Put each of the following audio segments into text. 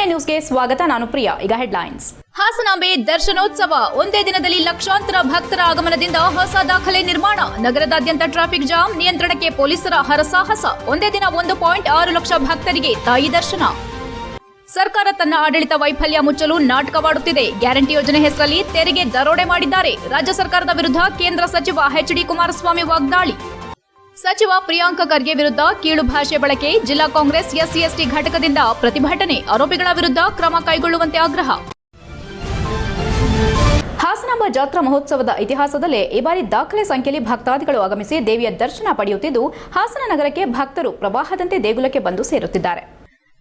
ನ್ಯೂಸ್ಗೆ ಸ್ವಾಗತ. ನಾನು ಪ್ರಿಯಾ. ಈಗ ಹೆಡ್ಲೈನ್ಸ್. ಹಾಸನಾಂಬೆ ದರ್ಶನೋತ್ಸವ. ಒಂದೇ ದಿನದಲ್ಲಿ ಲಕ್ಷಾಂತರ ಭಕ್ತರ ಆಗಮನದಿಂದ ಹೊಸ ದಾಖಲೆ ನಿರ್ಮಾಣ. ನಗರದಾದ್ಯಂತ ಟ್ರಾಫಿಕ್ ಜಾಮ್ ನಿಯಂತ್ರಣಕ್ಕೆ ಪೊಲೀಸರ ಹರಸಾಹಸ. ಒಂದೇ ದಿನ 1.6 ಲಕ್ಷ ಭಕ್ತರಿಗೆ ತಾಯಿ ದರ್ಶನ. ಸರ್ಕಾರ ತನ್ನ ಆಡಳಿತ ವೈಫಲ್ಯ ಮುಚ್ಚಲು ನಾಟಕವಾಡುತ್ತಿದೆ. ಗ್ಯಾರಂಟಿ ಯೋಜನೆ ಹೆಸರಲ್ಲಿ ತೆರಿಗೆ ದರೋಡೆ ಮಾಡಿದ್ದಾರೆ. ರಾಜ್ಯ ಸರ್ಕಾರದ ವಿರುದ್ಧ ಕೇಂದ್ರ ಸಚಿವ ಎಚ್.ಡಿ. ಕುಮಾರಸ್ವಾಮಿ ವಾಗ್ದಾಳಿ. ಸಚಿವ ಪ್ರಿಯಾಂಕ ಖರ್ಗೆ ವಿರುದ್ಧ ಕೀಳು ಭಾಷೆ ಬಳಕೆ. ಜಿಲ್ಲಾ ಕಾಂಗ್ರೆಸ್ ಎಸ್ಸಿ/ಎಸ್ಟಿ ಘಟಕದಿಂದ ಪ್ರತಿಭಟನೆ. ಆರೋಪಿಗಳ ವಿರುದ್ಧ ಕ್ರಮ ಕೈಗೊಳ್ಳುವಂತೆ ಆಗ್ರಹ. ಹಾಸನಾಂಬ ಜಾತ್ರಾ ಮಹೋತ್ಸವದ ಇತಿಹಾಸದಲ್ಲೇ ಈ ಬಾರಿ ದಾಖಲೆ ಸಂಖ್ಯೆಯಲ್ಲಿ ಭಕ್ತಾದಿಗಳು ಆಗಮಿಸಿ ದೇವಿಯ ದರ್ಶನ ಪಡೆಯುತ್ತಿದ್ದು, ಹಾಸನ ನಗರಕ್ಕೆ ಭಕ್ತರು ಪ್ರವಾಹದಂತೆ ದೇಗುಲಕ್ಕೆ ಬಂದು ಸೇರುತ್ತಿದ್ದಾರೆ.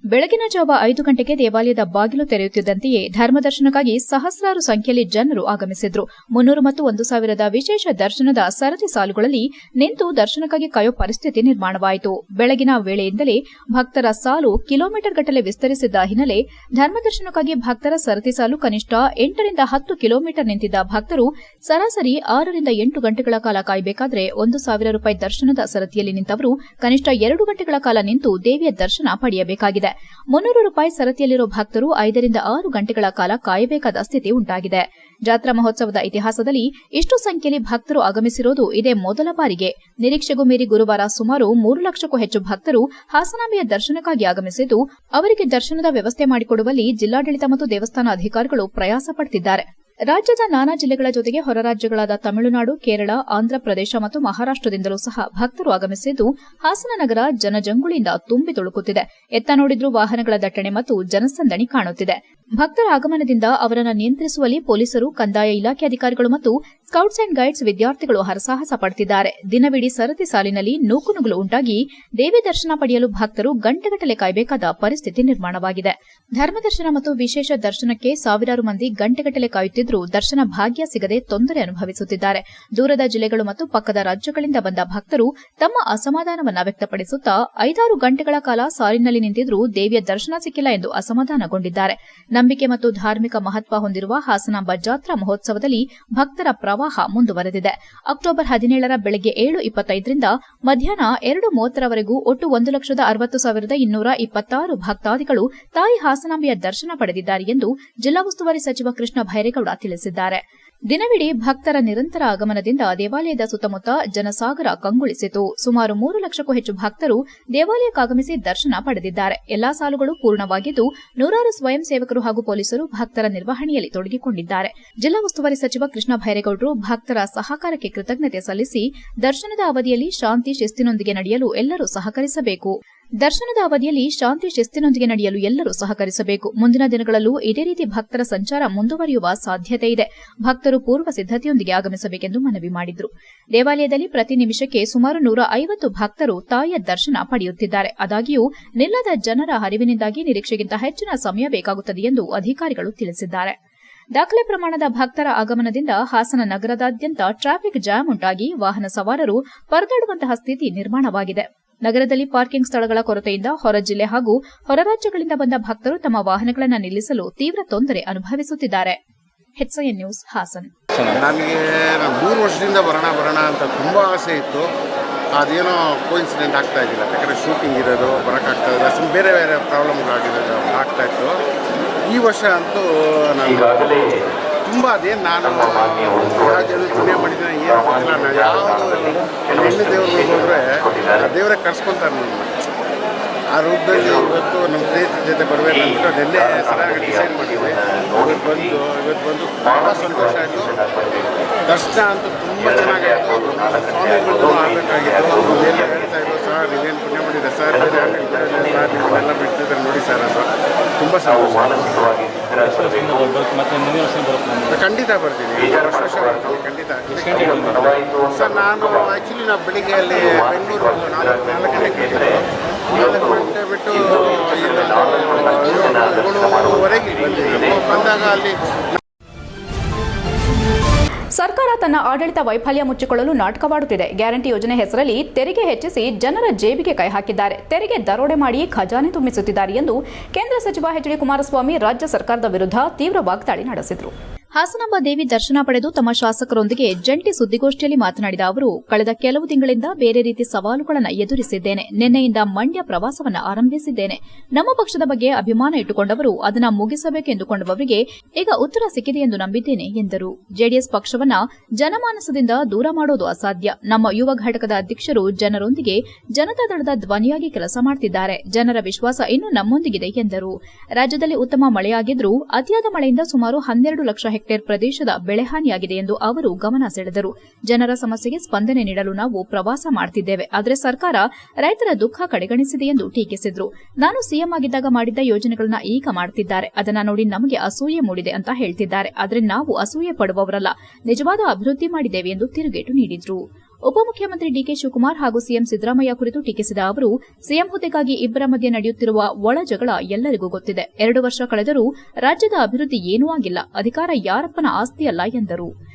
ಬೆಳಗಿನ ಜಾವ 5 ಗಂಟೆಗೆ ದೇವಾಲಯದ ಬಾಗಿಲು ತೆರೆಯುತ್ತಿದ್ದಂತೆಯೇ ಧರ್ಮದರ್ಶನಕ್ಕಾಗಿ ಸಹಸ್ರಾರು ಸಂಖ್ಯೆಯಲ್ಲಿ ಜನರು ಆಗಮಿಸಿದ್ರು. 300 ಮತ್ತು 1,000 ವಿಶೇಷ ದರ್ಶನದ ಸರತಿ ಸಾಲುಗಳಲ್ಲಿ ನಿಂತು ದರ್ಶನಕ್ಕಾಗಿ ಕಾಯೋ ಪರಿಸ್ಥಿತಿ ನಿರ್ಮಾಣವಾಯಿತು. ಬೆಳಗಿನ ವೇಳೆಯಿಂದಲೇ ಭಕ್ತರ ಸಾಲು ಕಿಲೋಮೀಟರ್ ಗಟ್ಟಲೆ ವಿಸ್ತರಿಸಿದ್ದ ಹಿನ್ನೆಲೆ ಧರ್ಮದರ್ಶನಕ್ಕಾಗಿ ಭಕ್ತರ ಸರತಿ ಸಾಲು ಕನಿಷ್ಠ 8 ರಿಂದ 10 ಕಿಲೋಮೀಟರ್ ನಿಂತಿದ್ದ ಭಕ್ತರು ಸರಾಸರಿ 6 ರಿಂದ 8 ಗಂಟೆಗಳ ಕಾಲ ಕಾಯಬೇಕಾದರೆ ₹1,000 ದರ್ಶನದ ಸರತಿಯಲ್ಲಿ ನಿಂತವರು ಕನಿಷ್ಠ 2 ಗಂಟೆಗಳ ಕಾಲ ನಿಂತು ದೇವಿಯ ದರ್ಶನ ಪಡೆಯಬೇಕಾಗಿದೆ. ₹300 ಸರತಿಯಲ್ಲಿರೋ ಭಕ್ತರು 5 ರಿಂದ 6 ಗಂಟೆಗಳ ಕಾಲ ಕಾಯಬೇಕಾದ ಸ್ಥಿತಿ ಉಂಟಾಗಿದೆ. ಜಾತ್ರಾ ಮಹೋತ್ಸವದ ಇತಿಹಾಸದಲ್ಲಿ ಇಷ್ಟು ಸಂಖ್ಯೆಯಲ್ಲಿ ಭಕ್ತರು ಆಗಮಿಸಿರೋದು ಇದೇ ಮೊದಲ ಬಾರಿಗೆ. ನಿರೀಕ್ಷೆಗೂ ಮೀರಿ ಗುರುವಾರ ಸುಮಾರು 3 ಲಕ್ಷಕ್ಕೂ ಹೆಚ್ಚು ಭಕ್ತರು ಹಾಸನಾಂಬೆಯ ದರ್ಶನಕ್ಕಾಗಿ ಆಗಮಿಸಿದ್ದು, ಅವರಿಗೆ ದರ್ಶನದ ವ್ಯವಸ್ಥೆ ಮಾಡಿಕೊಡುವಲ್ಲಿ ಜಿಲ್ಲಾಡಳಿತ ಮತ್ತು ದೇವಸ್ಥಾನ ಅಧಿಕಾರಿಗಳು ಪ್ರಯಾಸ ಪಡುತ್ತಿದ್ದಾರೆ. ರಾಜ್ಯದ ನಾನಾ ಜಿಲ್ಲೆಗಳ ಜೊತೆಗೆ ಹೊರ ರಾಜ್ಯಗಳಾದ ತಮಿಳುನಾಡು, ಕೇರಳ, ಆಂಧ್ರಪ್ರದೇಶ ಮತ್ತು ಮಹಾರಾಷ್ಟದಿಂದಲೂ ಸಹ ಭಕ್ತರು ಆಗಮಿಸಿದ್ದು, ಹಾಸನ ನಗರ ಜನಜಂಗುಳಿಯಿಂದ ತುಂಬಿ ತುಳುಕುತ್ತಿದೆ. ಎತ್ತ ನೋಡಿದ್ರೂ ವಾಹನಗಳ ದಟ್ಟಣೆ ಮತ್ತು ಜನಸಂದಣಿ ಕಾಣುತ್ತಿದೆ. ಭಕ್ತರ ಆಗಮನದಿಂದ ಅವರನ್ನು ನಿಯಂತ್ರಿಸುವಲ್ಲಿ ಪೊಲೀಸರು, ಕಂದಾಯ ಇಲಾಖೆ ಅಧಿಕಾರಿಗಳು ಮತ್ತು ಸ್ಕೌಟ್ಸ್ ಅಂಡ್ ಗೈಡ್ಸ್ ವಿದ್ಯಾರ್ಥಿಗಳು ಹರಸಾಹಸ ಪಡುತ್ತಿದ್ದಾರೆ. ದಿನವಿಡೀ ಸರತಿ ಸಾಲಿನಲ್ಲಿ ನೂಕುನುಗ್ಗಲು ಉಂಟಾಗಿ ದೇವಿ ದರ್ಶನ ಪಡೆಯಲು ಭಕ್ತರು ಗಂಟೆಗಟ್ಟಲೆ ಕಾಯಬೇಕಾದ ಪರಿಸ್ಥಿತಿ ನಿರ್ಮಾಣವಾಗಿದೆ. ಧರ್ಮದರ್ಶನ ಮತ್ತು ವಿಶೇಷ ದರ್ಶನಕ್ಕೆ ಸಾವಿರಾರು ಮಂದಿ ಗಂಟೆಗಟ್ಟಲೆ ಕಾಯುತ್ತಿದ್ದರೂ ದರ್ಶನ ಭಾಗ್ಯ ಸಿಗದೆ ತೊಂದರೆ ಅನುಭವಿಸುತ್ತಿದ್ದಾರೆ. ದೂರದ ಜಿಲ್ಲೆಗಳು ಮತ್ತು ಪಕ್ಕದ ರಾಜ್ಯಗಳಿಂದ ಬಂದ ಭಕ್ತರು ತಮ್ಮ ಅಸಮಾಧಾನವನ್ನು ವ್ಯಕ್ತಪಡಿಸುತ್ತಾ 5-6 ಗಂಟೆಗಳ ಕಾಲ ಸಾಲಿನಲ್ಲಿ ನಿಂತಿದ್ದರೂ ದೇವಿಯ ದರ್ಶನ ಸಿಕ್ಕಿಲ್ಲ ಎಂದು ಅಸಮಾಧಾನಗೊಂಡಿದ್ದಾರೆ. ನಂಬಿಕೆ ಮತ್ತು ಧಾರ್ಮಿಕ ಮಹತ್ವ ಹೊಂದಿರುವ ಹಾಸನಾಂಬ ಜಾತ್ರಾ ಮಹೋತ್ಸವದಲ್ಲಿ ಭಕ್ತರ ಪ್ರವಾಹ ಮುಂದುವರೆದಿದೆ. ಅಕ್ಟೋಬರ್ 17ರ ಬೆಳಗ್ಗೆ 7:25 ರಿಂದ ಮಧ್ಯಾಹ್ನ 2:30ರವರೆಗೂ ಒಟ್ಟು 1,60,226 ಭಕ್ತಾದಿಗಳು ತಾಯಿ ಹಾಸನಾಂಬೆಯ ದರ್ಶನ ಪಡೆದಿದ್ದಾರೆ ಎಂದು ಜಿಲ್ಲಾ ಉಸ್ತುವಾರಿ ಸಚಿವ ಕೃಷ್ಣ ಭೈರೇಗೌಡ ತಿಳಿಸಿದ್ದಾರೆ. ದಿನವಿಡೀ ಭಕ್ತರ ನಿರಂತರ ಆಗಮನದಿಂದ ದೇವಾಲಯದ ಸುತ್ತಮುತ್ತ ಜನಸಾಗರ ಕಂಗೊಳಿಸಿತು. ಸುಮಾರು 3 ಲಕ್ಷಕ್ಕೂ ಹೆಚ್ಚು ಭಕ್ತರು ದೇವಾಲಯಕ್ಕಾಗಮಿಸಿ ದರ್ಶನ ಪಡೆದಿದ್ದಾರೆ. ಎಲ್ಲಾ ಸಾಲುಗಳು ಪೂರ್ಣವಾಗಿದ್ದು, ನೂರಾರು ಸ್ವಯಂ ಸೇವಕರು ಹಾಗೂ ಪೊಲೀಸರು ಭಕ್ತರ ನಿರ್ವಹಣೆಯಲ್ಲಿ ತೊಡಗಿಕೊಂಡಿದ್ದಾರೆ. ಜಿಲ್ಲಾ ಉಸ್ತುವಾರಿ ಸಚಿವ ಕೃಷ್ಣ ಭೈರೇಗೌಡರು ಭಕ್ತರ ಸಹಕಾರಕ್ಕೆ ಕೃತಜ್ಞತೆ ಸಲ್ಲಿಸಿ ದರ್ಶನದ ಅವಧಿಯಲ್ಲಿ ಶಾಂತಿ ಶಿಸ್ತಿನೊಂದಿಗೆ ನಡೆಯಲು ಎಲ್ಲರೂ ಸಹಕರಿಸಬೇಕು. ಮುಂದಿನ ದಿನಗಳಲ್ಲೂ ಇದೇ ರೀತಿ ಭಕ್ತರ ಸಂಚಾರ ಮುಂದುವರಿಯುವ ಸಾಧ್ಯತೆ ಇದೆ. ಭಕ್ತರು ಪೂರ್ವ ಸಿದ್ದತೆಯೊಂದಿಗೆ ಆಗಮಿಸಬೇಕೆಂದು ಮನವಿ ಮಾಡಿದರು. ದೇವಾಲಯದಲ್ಲಿ ಪ್ರತಿ ನಿಮಿಷಕ್ಕೆ ಸುಮಾರು 150 ಭಕ್ತರು ತಾಯಿಯ ದರ್ಶನ ಪಡೆಯುತ್ತಿದ್ದಾರೆ. ಆದಾಗ್ಯೂ ನಿಲ್ಲದ ಜನರ ಹರಿವಿನಿಂದಾಗಿ ನಿರೀಕ್ಷೆಗಿಂತ ಹೆಚ್ಚಿನ ಸಮಯ ಬೇಕಾಗುತ್ತದೆ ಎಂದು ಅಧಿಕಾರಿಗಳು ತಿಳಿಸಿದ್ದಾರೆ. ದಾಖಲೆ ಪ್ರಮಾಣದ ಭಕ್ತರ ಆಗಮನದಿಂದ ಹಾಸನ ನಗರದಾದ್ಯಂತ ಟ್ರಾಫಿಕ್ ಜಾಮ್ ಉಂಟಾಗಿ ವಾಹನ ಸವಾರರು ಪರದಾಡುವಂತಹ ಸ್ಥಿತಿ ನಿರ್ಮಾಣವಾಗಿದೆ. ನಗರದಲ್ಲಿ ಪಾರ್ಕಿಂಗ್ ಸ್ಥಳಗಳ ಕೊರತೆಯಿಂದ ಹೊರ ಜಿಲ್ಲೆ ಹಾಗೂ ಹೊರ ರಾಜ್ಯಗಳಿಂದ ಬಂದ ಭಕ್ತರು ತಮ್ಮ ವಾಹನಗಳನ್ನು ನಿಲ್ಲಿಸಲು ತೀವ್ರ ತೊಂದರೆ ಅನುಭವಿಸುತ್ತಿದ್ದಾರೆ. HCN news Hassan. ನನಗೆ 3 ವರ್ಷದಿಂದ ಬರೋಣ ಅಂತ ತುಂಬ ಆಸೆ ಇತ್ತು. ಅದೇನೋ ಕೋಇನ್ಸಿಡೆಂಟ್ ಆಗ್ತಾ ಇದ್ದಿಲ್ಲ. ಯಾಕಂದರೆ ಶೂಟಿಂಗ್ ಇರೋದು ಬರೋಕ್ಕಾಗ್ತಾ ಇಲ್ಲ, ಬೇರೆ ಪ್ರಾಬ್ಲಮ್ಗಳಾಗಿರೋದು ಆಗ್ತಾಯಿತ್ತು. ಈ ವರ್ಷ ಅಂತೂ ನಾನು ತುಂಬ ಅದೇನು ನಾನು ಯಾವ ಜನ ಪುಣ್ಯ ಮಾಡಿದ್ದೀನಿ ಏನು ಗೊತ್ತಿಲ್ಲ. ನಾನು ಯಾವುದು ಹೆಣ್ಣು ದೇವ್ರಿಗೆ ಹೋದರೆ ದೇವರೇ ಕರ್ಸ್ಕೊತಾರೆ ನನ್ನ ಆ ರೂಪದಲ್ಲಿ. ಇವತ್ತು ನಮ್ಮ ಸ್ನೇಹಿತರ ಜೊತೆ ಬರಬೇಕು ಅಂದ್ಬಿಟ್ಟು ಅದನ್ನೇ ಸರಿಯಾಗಿ ಡಿಸೈಡ್ ಮಾಡಿದ್ವಿ. ಇವತ್ತು ಬಂದು ಭಾಳ ಸಂತೋಷ ಆಯಿತು. ದರ್ಶನ ಅಂತೂ ತುಂಬ ಚೆನ್ನಾಗಾಯಿತು. ಸ್ವಾಮಿಗಳದ್ದು ಆಗಬೇಕಾಗಿತ್ತು. ಎಲ್ಲ ಹೇಳ್ತಾ ಇದ್ರು, ಸರ್ ನೀವೇನು ಪುಣ್ಯ ಮಾಡಿದ್ರೆ ಸರ್, ಸರ್ ನಿಮ್ಮನ್ನೆಲ್ಲ ಬಿಡ್ತಿದ್ದಾರೆ ನೋಡಿ ಸರ್ ಅಂತ. ತುಂಬ ಸಂತೋಷ. ಖಂಡಿತ ಬರ್ತೀನಿ, ವರ್ಷ ಬರ್ತೀನಿ ಖಂಡಿತ. ಸರ್ ನಾನು ಬೆಳಿಗ್ಗೆ ಅಲ್ಲಿ ಬೆಂಗಳೂರು 4 ಗಂಟೆಗೆ ಬಿಟ್ಟು 7:30ವರೆಗೆ ಬಂದಾಗ ಅಲ್ಲಿ ಸರ್ಕಾರ ತನ್ನ ಆಡಳಿತ ವೈಫಲ್ಯ ಮುಚ್ಚಿಕೊಳ್ಳಲು ನಾಟಕವಾಡುತ್ತಿದೆ. ಗ್ಯಾರಂಟಿ ಯೋಜನೆ ಹೆಸರಲ್ಲಿ ತೆರಿಗೆ ಹೆಚ್ಚಿಸಿ ಜನರ ಜೇಬಿಗೆ ಕೈ ಹಾಕಿದ್ದಾರೆ. ತೆರಿಗೆ ದರೋಡೆ ಮಾಡಿ ಖಜಾನೆ ತುಂಬಿಸುತ್ತಿದ್ದಾರೆ ಎಂದು ಕೇಂದ್ರ ಸಚಿವ ಎಚ್.ಡಿ. ಕುಮಾರಸ್ವಾಮಿ ರಾಜ್ಯ ಸರ್ಕಾರದ ವಿರುದ್ಧ ತೀವ್ರ ವಾಗ್ದಾಳಿ ನಡೆಸಿದರು. ಹಾಸನಾಂಬ ದೇವಿ ದರ್ಶನ ಪಡೆದು ತಮ್ಮ ಶಾಸಕರೊಂದಿಗೆ ಜಂಟಿ ಸುದ್ದಿಗೋಷ್ಠಿಯಲ್ಲಿ ಮಾತನಾಡಿದ ಅವರು, ಕಳೆದ ಕೆಲವು ತಿಂಗಳಿಂದ ಬೇರೆ ರೀತಿ ಸವಾಲುಗಳನ್ನು ಎದುರಿಸಿದ್ದೇನೆ. ನಿನ್ನೆಯಿಂದ ಮಂಡ್ಯ ಪ್ರವಾಸವನ್ನು ಆರಂಭಿಸಿದ್ದೇನೆ. ನಮ್ಮ ಪಕ್ಷದ ಬಗ್ಗೆ ಅಭಿಮಾನ ಇಟ್ಟುಕೊಂಡವರು ಅದನ್ನು ಮುಗಿಸಬೇಕೆಂದುಕೊಂಡವರಿಗೆ ಈಗ ಉತ್ತರ ಸಿಕ್ಕಿದೆ ಎಂದು ನಂಬಿದ್ದೇನೆ ಎಂದರು. ಜೆಡಿಎಸ್ ಪಕ್ಷವನ್ನ ಜನಮಾನಸದಿಂದ ದೂರ ಮಾಡೋದು ಅಸಾಧ್ಯ. ನಮ್ಮ ಯುವ ಘಟಕದ ಅಧ್ಯಕ್ಷರು ಜನರೊಂದಿಗೆ ಜನತಾದಳದ ಧ್ವನಿಯಾಗಿ ಕೆಲಸ ಮಾಡುತ್ತಿದ್ದಾರೆ. ಜನರ ವಿಶ್ವಾಸ ಇನ್ನೂ ನಮ್ಮೊಂದಿಗಿದೆ ಎಂದರು. ರಾಜ್ಯದಲ್ಲಿ ಉತ್ತಮ ಮಳೆಯಾಗಿದ್ರೂ ಅತಿಯಾದ ಮಳೆಯಿಂದ ಸುಮಾರು 12 ಲಕ್ಷ ಹೆಕ್ಟೇರ್ ಪ್ರದೇಶದ ಬೆಳೆಹಾನಿಯಾಗಿದೆ ಎಂದು ಅವರು ಗಮನ ಸೆಳೆದರು. ಜನರ ಸಮಸ್ಯೆಗೆ ಸ್ಪಂದನೆ ನೀಡಲು ನಾವು ಪ್ರವಾಸ ಮಾಡುತ್ತಿದ್ದೇವೆ. ಆದರೆ ಸರ್ಕಾರ ರೈತರ ದುಃಖ ಕಡೆಗಣಿಸಿದೆ ಎಂದು ಟೀಕಿಸಿದರು. ನಾನು ಸಿಎಂ ಆಗಿದ್ದಾಗ ಮಾಡಿದ್ದ ಯೋಜನೆಗಳನ್ನ ಈಗ ಮಾಡುತ್ತಿದ್ದಾರೆ. ಅದನ್ನ ನೋಡಿ ನಮಗೆ ಅಸೂಯೆ ಮೂಡಿದೆ ಅಂತ ಹೇಳ್ತಿದ್ದಾರೆ. ಆದರೆ ನಾವು ಅಸೂಯೆ ಪಡುವವರಲ್ಲ, ನಿಜವಾದ ಅಭಿವೃದ್ಧಿ ಮಾಡಿದ್ದೇವೆ ಎಂದು ತಿರುಗೇಟು ನೀಡಿದರು. ಉಪಮುಖ್ಯಮಂತ್ರಿ ಡಿಕೆ ಶಿವಕುಮಾರ್ ಹಾಗೂ ಸಿಎಂ ಸಿದ್ದರಾಮಯ್ಯ ಕುರಿತು ಟೀಕಿಸಿದ ಅವರು, ಸಿಎಂ ಹುದ್ದೆಗಾಗಿ ಇಬ್ಬರ ಮಧ್ಯೆ ನಡೆಯುತ್ತಿರುವ ಒಳ ಜಗಳ ಎಲ್ಲರಿಗೂ ಗೊತ್ತಿದೆ. 2 ವರ್ಷ ಕಳೆದರೂ ರಾಜ್ಯದ ಅಭಿವೃದ್ಧಿ ಏನೂ ಆಗಿಲ್ಲ. ಅಧಿಕಾರ ಯಾರಪ್ಪನ ಆಸ್ತಿಯಲ್ಲ ಎಂದರು.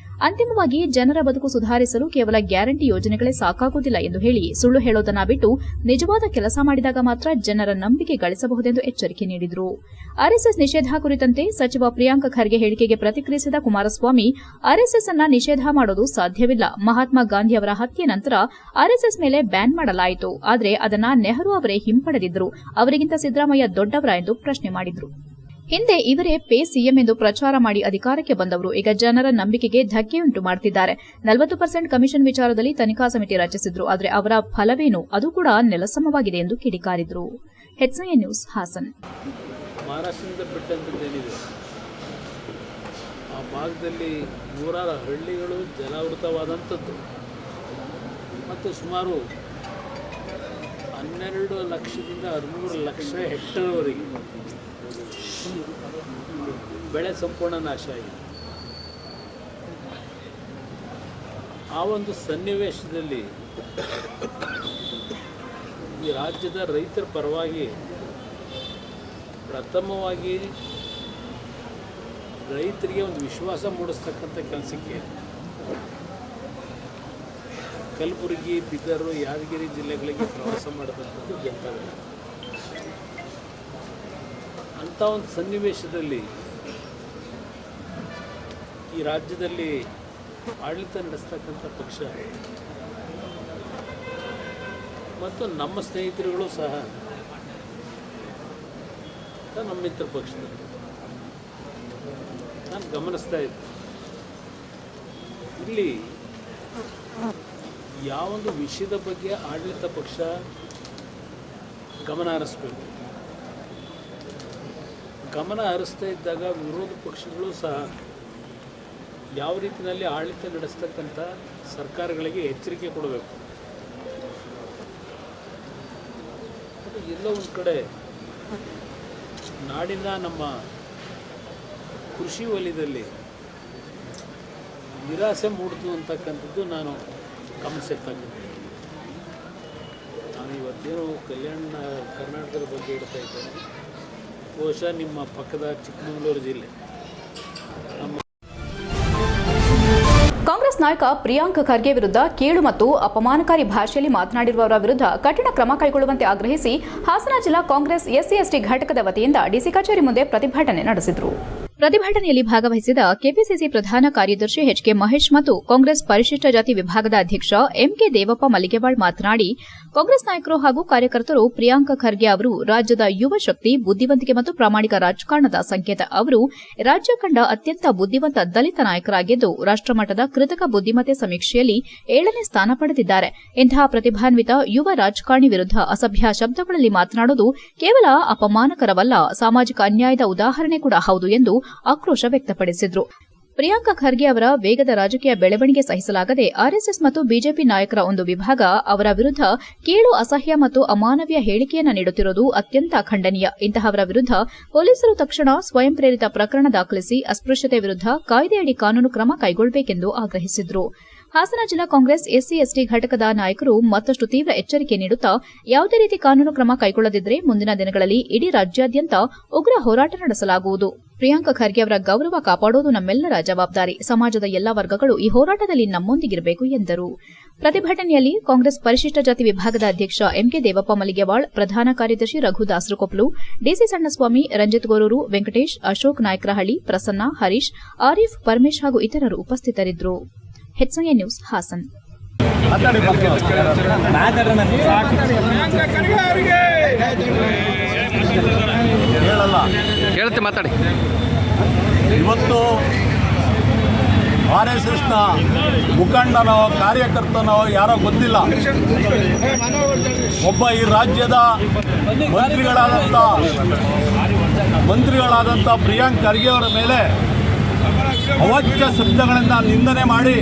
ಅಂತಿಮವಾಗಿ ಜನರ ಬದುಕು ಸುಧಾರಿಸಲು ಕೇವಲ ಗ್ಯಾರಂಟಿ ಯೋಜನೆಗಳೇ ಸಾಕಾಗುವುದಿಲ್ಲ ಎಂದು ಹೇಳಿ ಸುಳ್ಳು ಹೇಳೋದನ್ನ ಬಿಟ್ಟು ನಿಜವಾದ ಕೆಲಸ ಮಾಡಿದಾಗ ಮಾತ್ರ ಜನರ ನಂಬಿಕೆ ಗಳಿಸಬಹುದೆಂದು ಎಚ್ಚರಿಕೆ ನೀಡಿದರು. ಆರ್ಎಸ್ಎಸ್ ನಿಷೇಧ ಕುರಿತಂತೆ ಸಚಿವ ಪ್ರಿಯಾಂಕ್ ಖರ್ಗೆ ಹೇಳಿಕೆಗೆ ಪ್ರತಿಕ್ರಿಯಿಸಿದ ಕುಮಾರಸ್ವಾಮಿ, ಆರ್ಎಸ್ಎಸ್ ಅನ್ನ ನಿಷೇಧ ಮಾಡೋದು ಸಾಧ್ಯವಿಲ್ಲ. ಮಹಾತ್ಮ ಗಾಂಧಿ ಅವರ ಹತ್ಯೆ ನಂತರ ಆರ್ಎಸ್ಎಸ್ ಮೇಲೆ ಬ್ಯಾನ್ ಮಾಡಲಾಯಿತು. ಆದರೆ ಅದನ್ನ ನೆಹರು ಅವರೇ ಹಿಂಪಡೆದಿದ್ದರು. ಅವರಿಗಿಂತ ಸಿದ್ದರಾಮಯ್ಯ ದೊಡ್ಡವರ ಎಂದು ಪ್ರಶ್ನೆ ಮಾಡಿದರು. ಹಿಂದೆ ಇವರೇ ಪೇ ಸಿಎಂ ಎಂದು ಪ್ರಚಾರ ಮಾಡಿ ಅಧಿಕಾರಕ್ಕೆ ಬಂದವರು ಈಗ ಜನರ ನಂಬಿಕೆಗೆ ಧಕ್ಕೆಯುಂಟು ಮಾಡುತ್ತಿದ್ದಾರೆ. 40% ಕಮಿಷನ್ ವಿಚಾರದಲ್ಲಿ ತನಿಖಾ ಸಮಿತಿ ರಚಿಸಿದ್ರು. ಆದರೆ ಅವರ ಫಲವೇನು? ಅದು ಕೂಡ ನೆಲಸಮವಾಗಿದೆ ಎಂದು ಕಿಡಿಕಾರಿದರು. HCN news, Hassan. ಮಹಾರಾಷ್ಟ್ರದಿಂದ ಬಿಟ್ಟಂತದ್ದೇನಿದೆ, ಆ ಭಾಗದಲ್ಲಿ 100 ಹಳ್ಳಿಗಳು ಜಲಾವೃತವಾದಂಥದ್ದು ಮತ್ತು ಸುಮಾರು 12 ಲಕ್ಷದಿಂದ 13 ಲಕ್ಷ ಹೆಕ್ಟರ್ವರೆಗೆ ಬೆಳೆ ಸಂಪೂರ್ಣ ನಾಶ ಆಗಿದೆ. ಆ ಒಂದು ಸನ್ನಿವೇಶದಲ್ಲಿ ಈ ರಾಜ್ಯದ ರೈತರ ಪರವಾಗಿ ಪ್ರಥಮವಾಗಿ ರೈತರಿಗೆ ಒಂದು ವಿಶ್ವಾಸ ಮೂಡಿಸ್ತಕ್ಕಂಥ ಕೆಲಸಕ್ಕೆ ಕಲಬುರಗಿ, ಬೀದರ್, ಯಾದಗಿರಿ ಜಿಲ್ಲೆಗಳಿಗೆ ಪ್ರವಾಸ ಮಾಡತಕ್ಕಂಥದ್ದು ಬೇಕಾಗಿದೆ. ಅಂಥ ಒಂದು ಸನ್ನಿವೇಶದಲ್ಲಿ ಈ ರಾಜ್ಯದಲ್ಲಿ ಆಡಳಿತ ನಡೆಸ್ತಕ್ಕಂಥ ಪಕ್ಷ ಮತ್ತು ನಮ್ಮ ಸ್ನೇಹಿತರುಗಳು ಸಹ ನಮ್ಮ ಮಿತ್ರ ಪಕ್ಷದಲ್ಲಿ ನಾನು ಗಮನಿಸ್ತಾ ಇದ್ದೆ. ಇಲ್ಲಿ ಯಾವೊಂದು ವಿಷಯದ ಬಗ್ಗೆ ಆಡಳಿತ ಪಕ್ಷ ಗಮನ ಹರಿಸಬೇಕು, ಗಮನ ಹರಿಸ್ತಾ ಇದ್ದಾಗ ವಿರೋಧ ಪಕ್ಷಗಳು ಸಹ ಯಾವ ರೀತಿಯಲ್ಲಿ ಆಡಳಿತ ನಡೆಸ್ತಕ್ಕಂಥ ಸರ್ಕಾರಗಳಿಗೆ ಎಚ್ಚರಿಕೆ ಕೊಡಬೇಕು. ಅದು ಎಲ್ಲೋ ಒಂದು ಕಡೆ ನಾಡಿನ ನಮ್ಮ ಕೃಷಿ ವಲಯದಲ್ಲಿ ನಿರಾಸೆ ಮೂಡಿತು ಅಂತಕ್ಕಂಥದ್ದು ನಾನು ಗಮನಿಸಿರ್ತಕ್ಕಂಥದ್ದು. ನಾನು ಇವತ್ತೇನು ಕಲ್ಯಾಣ ಕರ್ನಾಟಕದ ಬಗ್ಗೆ ಹೇಳ್ತಾ ಇದ್ದೇನೆ. ಬಹುಶಃ ನಿಮ್ಮ ಪಕ್ಕದ ಚಿಕ್ಕಮಗಳೂರು ಜಿಲ್ಲೆ ಕಾಂಗ್ರೆಸ್ ನಾಯಕ ಪ್ರಿಯಾಂಕ್ ಖರ್ಗೆ ವಿರುದ್ಧ ಕೀಳು ಮತ್ತು ಅಪಮಾನಕಾರಿ ಭಾಷೆಯಲ್ಲಿ ಮಾತನಾಡಿರುವವರ ವಿರುದ್ಧ ಕಠಿಣ ಕ್ರಮ ಕೈಗೊಳ್ಳುವಂತೆ ಆಗ್ರಹಿಸಿ ಹಾಸನ ಜಿಲ್ಲಾ ಕಾಂಗ್ರೆಸ್ SC/ST ಘಟಕದ ವತಿಯಿಂದ ಡಿಸಿ ಕಚೇರಿ ಮುಂದೆ ಪ್ರತಿಭಟನೆ ನಡೆಸಿದರು. ಪ್ರತಿಭಟನೆಯಲ್ಲಿ ಭಾಗವಹಿಸಿದ ಕೆಪಿಸಿಸಿ ಪ್ರಧಾನ ಕಾರ್ಯದರ್ಶಿ HK ಮಹೇಶ್ ಮತ್ತು ಕಾಂಗ್ರೆಸ್ ಪರಿಶಿಷ್ಟ ಜಾತಿ ವಿಭಾಗದ ಅಧ್ಯಕ್ಷ MK ದೇವಪ್ಪ ಮಲ್ಲಿಗೆವಾಳ್ ಮಾತನಾಡಿ, ಕಾಂಗ್ರೆಸ್ ನಾಯಕರು ಹಾಗೂ ಕಾರ್ಯಕರ್ತರು ಪ್ರಿಯಾಂಕ್ ಖರ್ಗೆ ಅವರು ರಾಜ್ಯದ ಯುವ ಶಕ್ತಿ, ಬುದ್ದಿವಂತಿಕೆ ಮತ್ತು ಪ್ರಾಮಾಣಿಕ ರಾಜಕಾರಣದ ಸಂಕೇತ. ಅವರು ರಾಜ್ಯ ಕಂಡ ಅತ್ಯಂತ ಬುದ್ದಿವಂತ ದಲಿತ ನಾಯಕರಾಗಿದ್ದು ರಾಷ್ಟ್ರಮಟ್ಟದ ಕೃತಕ ಬುದ್ದಿಮತ್ತೆ ಸಮೀಕ್ಷೆಯಲ್ಲಿ 7ನೇ ಸ್ಥಾನ ಪಡೆದಿದ್ದಾರೆ. ಇಂತಹ ಪ್ರತಿಭಾನ್ವಿತ ಯುವ ರಾಜಕಾರಣಿ ವಿರುದ್ಧ ಅಸಭ್ಯ ಶಬ್ದಗಳಲ್ಲಿ ಮಾತನಾಡುವುದು ಕೇವಲ ಅಪಮಾನಕರವಲ್ಲ, ಸಾಮಾಜಿಕ ಅನ್ಯಾಯದ ಉದಾಹರಣೆ ಕೂಡ ಹೌದು ಎಂದು ಆಕ್ರೋಶ ವ್ಯಕ್ತಪಡಿಸಿದರು. ಪ್ರಿಯಾಂಕ್ ಖರ್ಗೆ ಅವರ ವೇಗದ ರಾಜಕೀಯ ಬೆಳವಣಿಗೆ ಸಹಿಸಲಾಗದೆ ಆರ್ಎಸ್ಎಸ್ ಮತ್ತು ಬಿಜೆಪಿ ನಾಯಕರ ಒಂದು ವಿಭಾಗ ಅವರ ವಿರುದ್ಧ ಕೀಳು, ಅಸಹ್ಯ ಮತ್ತು ಅಮಾನವೀಯ ಹೇಳಿಕೆಯನ್ನು ನೀಡುತ್ತಿರುವುದು ಅತ್ಯಂತ ಖಂಡನೀಯ. ಇಂತಹವರ ವಿರುದ್ಧ ಪೊಲೀಸರು ತಕ್ಷಣ ಸ್ವಯಂ ಪ್ರೇರಿತ ಪ್ರಕರಣ ದಾಖಲಿಸಿ ಅಸ್ಪೃಶ್ಯತೆ ವಿರುದ್ಧ ಕಾಯ್ದೆಯಡಿ ಕಾನೂನು ಕ್ರಮ ಕೈಗೊಳ್ಳಬೇಕೆಂದು ಆಗ್ರಹಿಸಿದರು. ಹಾಸನ ಜಿಲ್ಲಾ ಕಾಂಗ್ರೆಸ್ SC/ST ಘಟಕದ ನಾಯಕರು ಮತ್ತಷ್ಟು ತೀವ್ರ ಎಚ್ಚರಿಕೆ ನೀಡುತ್ತಾ, ಯಾವುದೇ ರೀತಿ ಕಾನೂನು ಕ್ರಮ ಕೈಗೊಳ್ಳದಿದ್ದರೆ ಮುಂದಿನ ದಿನಗಳಲ್ಲಿ ಇಡೀ ರಾಜ್ಯಾದ್ಯಂತ ಉಗ್ರ ಹೋರಾಟ ನಡೆಸಲಾಗುವುದು. ಪ್ರಿಯಾಂಕ್ ಖರ್ಗೆ ಅವರ ಗೌರವ ಕಾಪಾಡುವುದು ನಮ್ಮೆಲ್ಲರ ಜವಾಬ್ದಾರಿ. ಸಮಾಜದ ಎಲ್ಲಾ ವರ್ಗಗಳು ಈ ಹೋರಾಟದಲ್ಲಿ ನಮ್ಮೊಂದಿಗಿರಬೇಕು ಎಂದರು. ಪ್ರತಿಭಟನೆಯಲ್ಲಿ ಕಾಂಗ್ರೆಸ್ ಪರಿಶಿಷ್ಟ ಜಾತಿ ವಿಭಾಗದ ಅಧ್ಯಕ್ಷ ಎಂಕೆ ದೇವಪ್ಪ ಮಲಿಗೆವಾಳ್, ಪ್ರಧಾನ ಕಾರ್ಯದರ್ಶಿ ರಘು ದಾಸರುಕೊಪ್ಲು, ಡಿಸಿ ಸಣ್ಣಸ್ವಾಮಿ, ರಂಜಿತ್ ಗೋರೂರು, ವೆಂಕಟೇಶ್, ಅಶೋಕ್ ನಾಯ್ಕರಹಳ್ಳಿ, ಪ್ರಸನ್ನ, ಹರೀಶ್, ಆರೀಫ್, ಪರಮೇಶ್ ಹಾಗೂ ಇತರರು ಉಪಸ್ಥಿತರಿದ್ದರು. HCN news Hassan. ಇವತ್ತು RSSನ ಮುಖಂಡನೋ ಕಾರ್ಯಕರ್ತನೋ ಯಾರೋ ಗೊತ್ತಿಲ್ಲ, ಒಬ್ಬ ಈ ರಾಜ್ಯದ ಮಂತ್ರಿಗಳಾದಂಥ ಪ್ರಿಯಾಂಕ್ ಖರ್ಗೆ ಅವರ ಮೇಲೆ ಅವಾಚ್ಯ ಶಬ್ದಗಳಿಂದ ನಿಂದನೆ ಮಾಡಿ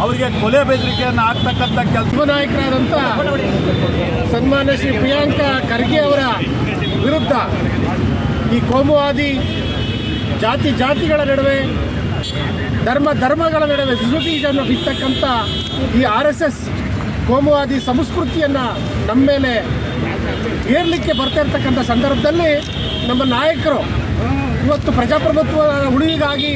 ಅವರಿಗೆ ಕೊಲೆ ಬೆದರಿಕೆಯನ್ನು ಹಾಕ್ತಕ್ಕಂಥ ಯುವ ನಾಯಕರಾದಂಥ ಸನ್ಮಾನ್ಯ ಶ್ರೀ ಪ್ರಿಯಾಂಕ ಖರ್ಗೆ ಅವರ ವಿರುದ್ಧ ಈ ಕೋಮುವಾದಿ ಜಾತಿಗಳ ನಡುವೆ ಧರ್ಮಗಳ ನಡುವೆ ವಿಸುಟೀಜನ್ನು ಬಿತ್ತಕ್ಕಂಥ ಈ RSS ಕೋಮುವಾದಿ ಸಂಸ್ಕೃತಿಯನ್ನು ನಮ್ಮ ಮೇಲೆ ಏರ್ಲಿಕ್ಕೆ ಬರ್ತಾ ಇರ್ತಕ್ಕಂಥ ಸಂದರ್ಭದಲ್ಲಿ ನಮ್ಮ ನಾಯಕರು ಇವತ್ತು ಪ್ರಜಾಪ್ರಭುತ್ವದ ಉಳಿವಿಗಾಗಿ,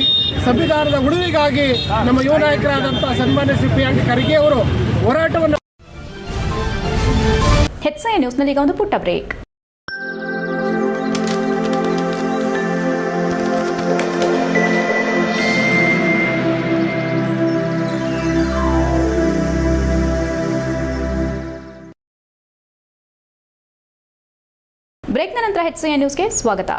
ಸಂವಿಧಾನದ ಉಳಿವಿಗಾಗಿ ನಮ್ಮ ಯುವ ನಾಯಕರಾದಂಥ ಸನ್ಮಾನ್ಯ ಶ್ರೀ ಪ್ರಿಯಾಂಕ ಖರ್ಗೆ ಅವರು ಹೋರಾಟವನ್ನು. HCN ನ್ಯೂಸ್ನಲ್ಲಿ ಈಗ ಒಂದು ಪುಟ್ಟ ಬ್ರೇಕ್. ಬ್ರೇಕ್ನ ನಂತರ HCN ನ್ಯೂಸ್ಗೆ ಸ್ವಾಗತ.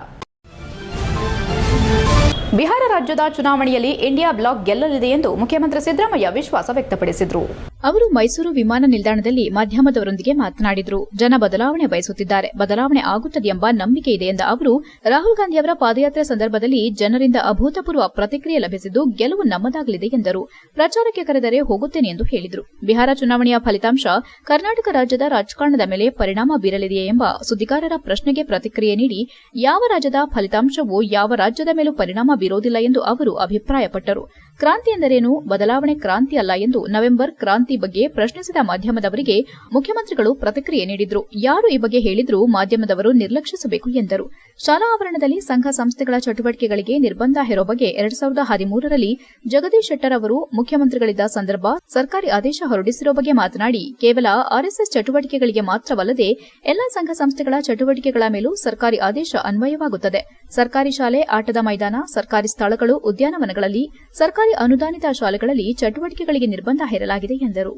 ಬಿಹಾರ ರಾಜ್ಯದ ಚುನಾವಣೆಯಲ್ಲಿ ಇಂಡಿಯಾ ಬ್ಲಾಕ್ ಗೆಲ್ಲಲಿದೆ ಎಂದು ಮುಖ್ಯಮಂತ್ರಿ ಸಿದ್ದರಾಮಯ್ಯ ವಿಶ್ವಾಸ ವ್ಯಕ್ತಪಡಿಸಿದರು. ಅವರು ಮೈಸೂರು ವಿಮಾನ ನಿಲ್ದಾಣದಲ್ಲಿ ಮಾಧ್ಯಮದವರೊಂದಿಗೆ ಮಾತನಾಡಿದರು. ಜನ ಬದಲಾವಣೆ ಬಯಸುತ್ತಿದ್ದಾರೆ, ಬದಲಾವಣೆ ಆಗುತ್ತದೆ ಎಂಬ ನಂಬಿಕೆ ಇದೆ ಎಂದ ಅವರು, ರಾಹುಲ್ ಗಾಂಧಿಯವರ ಪಾದಯಾತ್ರೆ ಸಂದರ್ಭದಲ್ಲಿ ಜನರಿಂದ ಅಭೂತಪೂರ್ವ ಪ್ರತಿಕ್ರಿಯೆ ಲಭಿಸಿದ್ದು ಗೆಲುವು ನಮ್ಮದಾಗಲಿದೆ ಎಂದರು. ಪ್ರಚಾರಕ್ಕೆ ಕರೆದರೆ ಹೋಗುತ್ತೇನೆ ಎಂದು ಹೇಳಿದರು. ಬಿಹಾರ ಚುನಾವಣೆಯ ಫಲಿತಾಂಶ ಕರ್ನಾಟಕ ರಾಜ್ಯದ ರಾಜಕಾರಣದ ಮೇಲೆ ಪರಿಣಾಮ ಬೀರಲಿದೆಯೇ ಎಂಬ ಸುದ್ದಿಗಾರರ ಪ್ರಶ್ನೆಗೆ ಪ್ರತಿಕ್ರಿಯೆ ನೀಡಿ, ಯಾವ ರಾಜ್ಯದ ಫಲಿತಾಂಶವೂ ಯಾವ ರಾಜ್ಯದ ಮೇಲೂ ಪರಿಣಾಮ ಬೀರೋದಿಲ್ಲ ಎಂದು ಅವರು ಅಭಿಪ್ರಾಯಪಟ್ಟರು. ಕ್ರಾಂತಿ ಎಂದರೇನು? ಬದಲಾವಣೆ ಕ್ರಾಂತಿ ಅಲ್ಲ ಎಂದು ನವೆಂಬರ್ ಕ್ರಾಂತಿ ಬಗ್ಗೆ ಪ್ರಶ್ನಿಸಿದ ಮಾಧ್ಯಮದವರಿಗೆ ಮುಖ್ಯಮಂತ್ರಿಗಳು ಪ್ರತಿಕ್ರಿಯೆ ನೀಡಿದ್ರು. ಯಾರು ಈ ಬಗ್ಗೆ ಹೇಳಿದ್ರೂ ಮಾಧ್ಯಮದವರು ನಿರ್ಲಕ್ಷಿಸಬೇಕು ಎಂದರು. ಶಾಲಾ ಆವರಣದಲ್ಲಿ ಸಂಘ ಸಂಸ್ಥೆಗಳ ಚಟುವಟಿಕೆಗಳಿಗೆ ನಿರ್ಬಂಧ ಹೇರೋ ಬಗ್ಗೆ 2013ರಲ್ಲಿ ಜಗದೀಶ್ ಶೆಟ್ಟರ್ ಅವರು ಮುಖ್ಯಮಂತ್ರಿಗಳಿದ್ದ ಸಂದರ್ಭ ಸರ್ಕಾರಿ ಆದೇಶ ಹೊರಡಿಸಿರೋ ಬಗ್ಗೆ ಮಾತನಾಡಿ, ಕೇವಲ RSS ಚಟುವಟಿಕೆಗಳಿಗೆ ಮಾತ್ರವಲ್ಲದೆ ಎಲ್ಲಾ ಸಂಘ ಸಂಸ್ಥೆಗಳ ಚಟುವಟಿಕೆಗಳ ಮೇಲೂ ಸರ್ಕಾರಿ ಆದೇಶ ಅನ್ವಯವಾಗುತ್ತದೆ. ಸರ್ಕಾರಿ ಶಾಲೆ, ಆಟದ ಮೈದಾನ, ಸರ್ಕಾರಿ ಸ್ಥಳಗಳು, ಉದ್ಯಾನವನಗಳಲ್ಲಿ, ಸರ್ಕಾರಿ ಅನುದಾನಿತ ಶಾಲೆಗಳಲ್ಲಿ ಚಟುವಟಿಕೆಗಳಿಗೆ ನಿರ್ಬಂಧ ಹೇರಲಾಗಿದೆ ಎಂದರು.